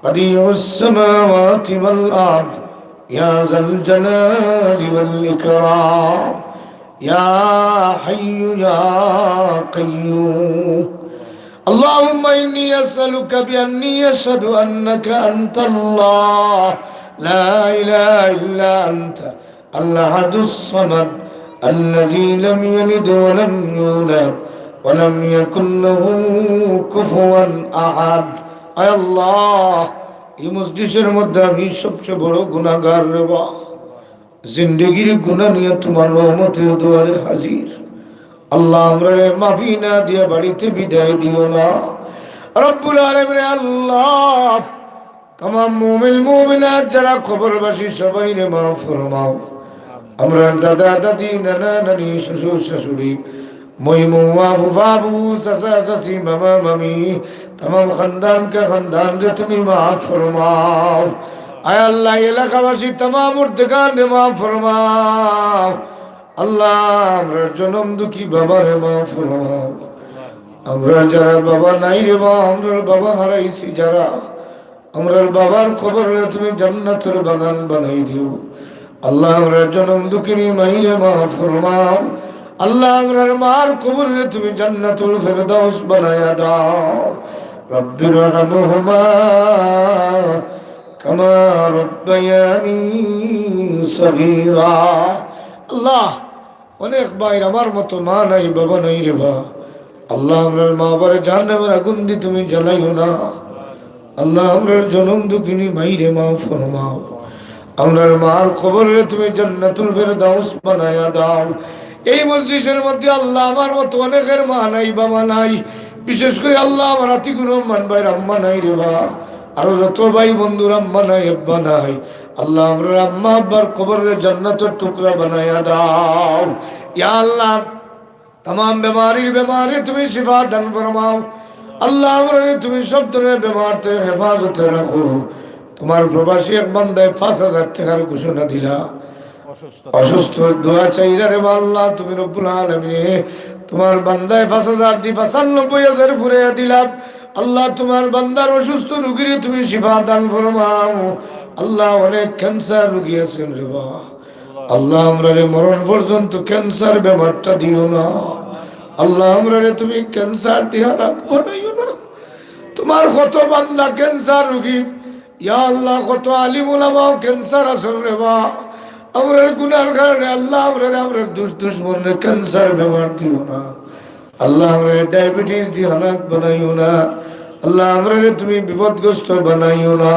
بديع السماوات والأرض يا ذا الجلال والإكرام يا حي يا قيوم اللهم إني أسألك بأني أشهد أنك أنت الله لا إله إلا أنت الأحد الصمد الذي لم يلد ولم يولد ولم يكن له كفوا أحد أي الله এই মজলিসের মধ্যে আমি সবচেয়ে বড় গুনাহগার রে বাহ জিন্দেগির গুনাহ নিয়ে তোমার রহমতের দুয়ারে হাজির আল্লাহ আমরা মাফি না দিয়ে বাড়িতে বিদায় দিও না রব্বুল আলামিন আল্লাহ तमाम মুমিন মুমিনাত যারা কবরবাসী সবাই রে মাফ ফরমাও আমরা দাদা দাদি নানা নানি শ্বশুর শাশুড়ি মইমুয়া বাবু চাচা চাচি মামা মামি तमाम খানদান কে খানদান রে তুমি মাফ ফরমাও আয় আল্লাহ এলাকাবাসী तमाम মুর্তকান রে মাফ ফরমাও আল্লাহ আমরা জনম দুঃখী বাবারে মাফ ফরমাও আমরা যারা বাবা নাই রে বা আমরা বাবা হারাইছি যারা আমরার বাবার কবরে তুমি জান্নাতের বাগান বানাই দিও আল্লাহ আমরা জনম দুঃখিনী মাইরে মাফ ফরমাও আল্লাহ আমরার মার কবরে তুমি জান্নাতুল ফেরদাউস বানায়া দাও রব্বির রহমহুমা কামা রব্বায়ানি সগীরা আল্লাহ অনেক ভাইর আমার মতো মা নাই বাবা নাই রে বা আল্লাহ আমরার মা বাবারে জাহান্নামের আগুন দিয়ে তুমি জ্বালাইও না আল্লাহ আমরার জনম দুঃখিনী মাইরে মাফ ফরমাও আমরার মার কবরে তুমি জান্নাতুল ফেরদাউস বানায়া দাও এই মজলিসের মধ্যে আল্লাহ আমার মতো অনেকের মা নাই বাবা নাই বিশেষ করে আল্লাহ আমার আতিকুর রহমান ভাইয়ের আম্মা নাই রে বা আরো যত ভাই বন্ধুর আম্মা নাই আব্বা নাই আল্লাহ আমরার আম্মা আব্বার কবরে জান্নাতের টুকরা বানায়া দাও ইয়া আল্লাহ तमाम বেমারি তুমি শিফা দান ফরমাও আল্লাহ আমরা তুমি সব ধরনের বেমার থেকে হেফাজতে রাখো তোমার প্রবাসী এক বান্দায় 5,000 টাকার ঘোষণা দিলা অসুস্থ দোয়া চাইরা রে আল্লাহ তুমি রব্বুল আলামিন তোমার বান্দায় 5,000 দি 95,000 ফুরাইয়া দিলাম আল্লাহ তোমার বান্দার অসুস্থ রোগীর তুমি শিফা দান ফরমাও আল্লাহ অনেক ক্যান্সার রোগী আছেন রে বাবা আল্লাহ আমরা মরণ পর্যন্ত ক্যান্সার বেমারটা দিও না আল্লাহ আমরা তুমি ক্যান্সার দিয়া রাখবো না তোমার কত বান্দা ক্যান্সার রোগী ইয়া আল্লাহ কত আলিম উলামাও ক্যান্সার আসল রে বা আমরার গুনার কারণে আল্লাহ আমরা দুশ্মনের ক্যান্সার বেমার দিও না আল্লাহ আমরা ডায়াবেটিস দিয়ে হালাক বানাইও না আল্লাহ আমরা তুমি বিপদগ্রস্ত বানাইও না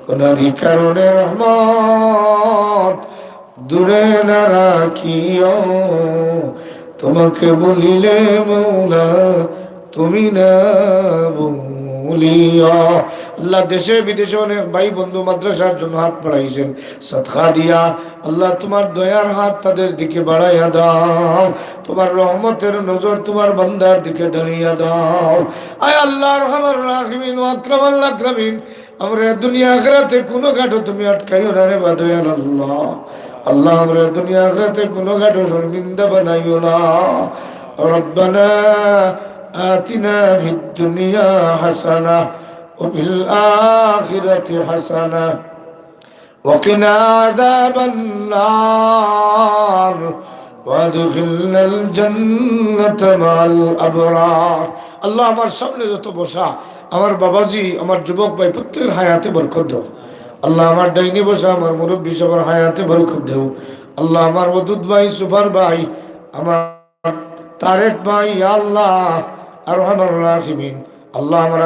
কোনারি কারণে রহমত দূরে না রাখিও তোমাকে বলিলে মৌলা তুমি না বলিও আল্লাহ দেশে বিদেশে অনেক ভাই বন্ধু মাদ্রাসার জন্য হাত বাড়াইছেন সদকা দিয়া আল্লাহ তোমার দয়ার হাত তাদের দিকে বাড়াইয়া দাও তোমার রহমতের নজর তোমার বান্দার দিকে ঢালিয়া দাও আয় আল্লাহ রহমান রাহিমিন ওয়া আকরামাল আকরামিন আমরা দুনিয়া আখিরাতে কোনো ঘাটও তুমি আটকাইও না রে বা দয়াল আল্লাহ আল্লাহ আমরা দুনিয়া আখিরাতে কোনো ঘাটও শর্মিন্দা বানাইও না রব্বানা آتنا في الدنيا حسنة وفي الآخرة حسنة وقنا عذاب النار وادخلنا الجنة مع الأبرار আল্লাহ আমার সামনে যত বসা আমার বাবাজি আমার যুবক ভাই প্রত্যেকের হায়াতে বরকত দাও আল্লাহ আমার ডাইনি বসা আমার মুরব্বী সবার হায়াতে বরকত দাও আল্লাহ আমার ওদুদ ভাই সুপার ভাই আমার তারেক ভাই আল্লাহ আর রহমান রাহিমিন আল্লাহ আমার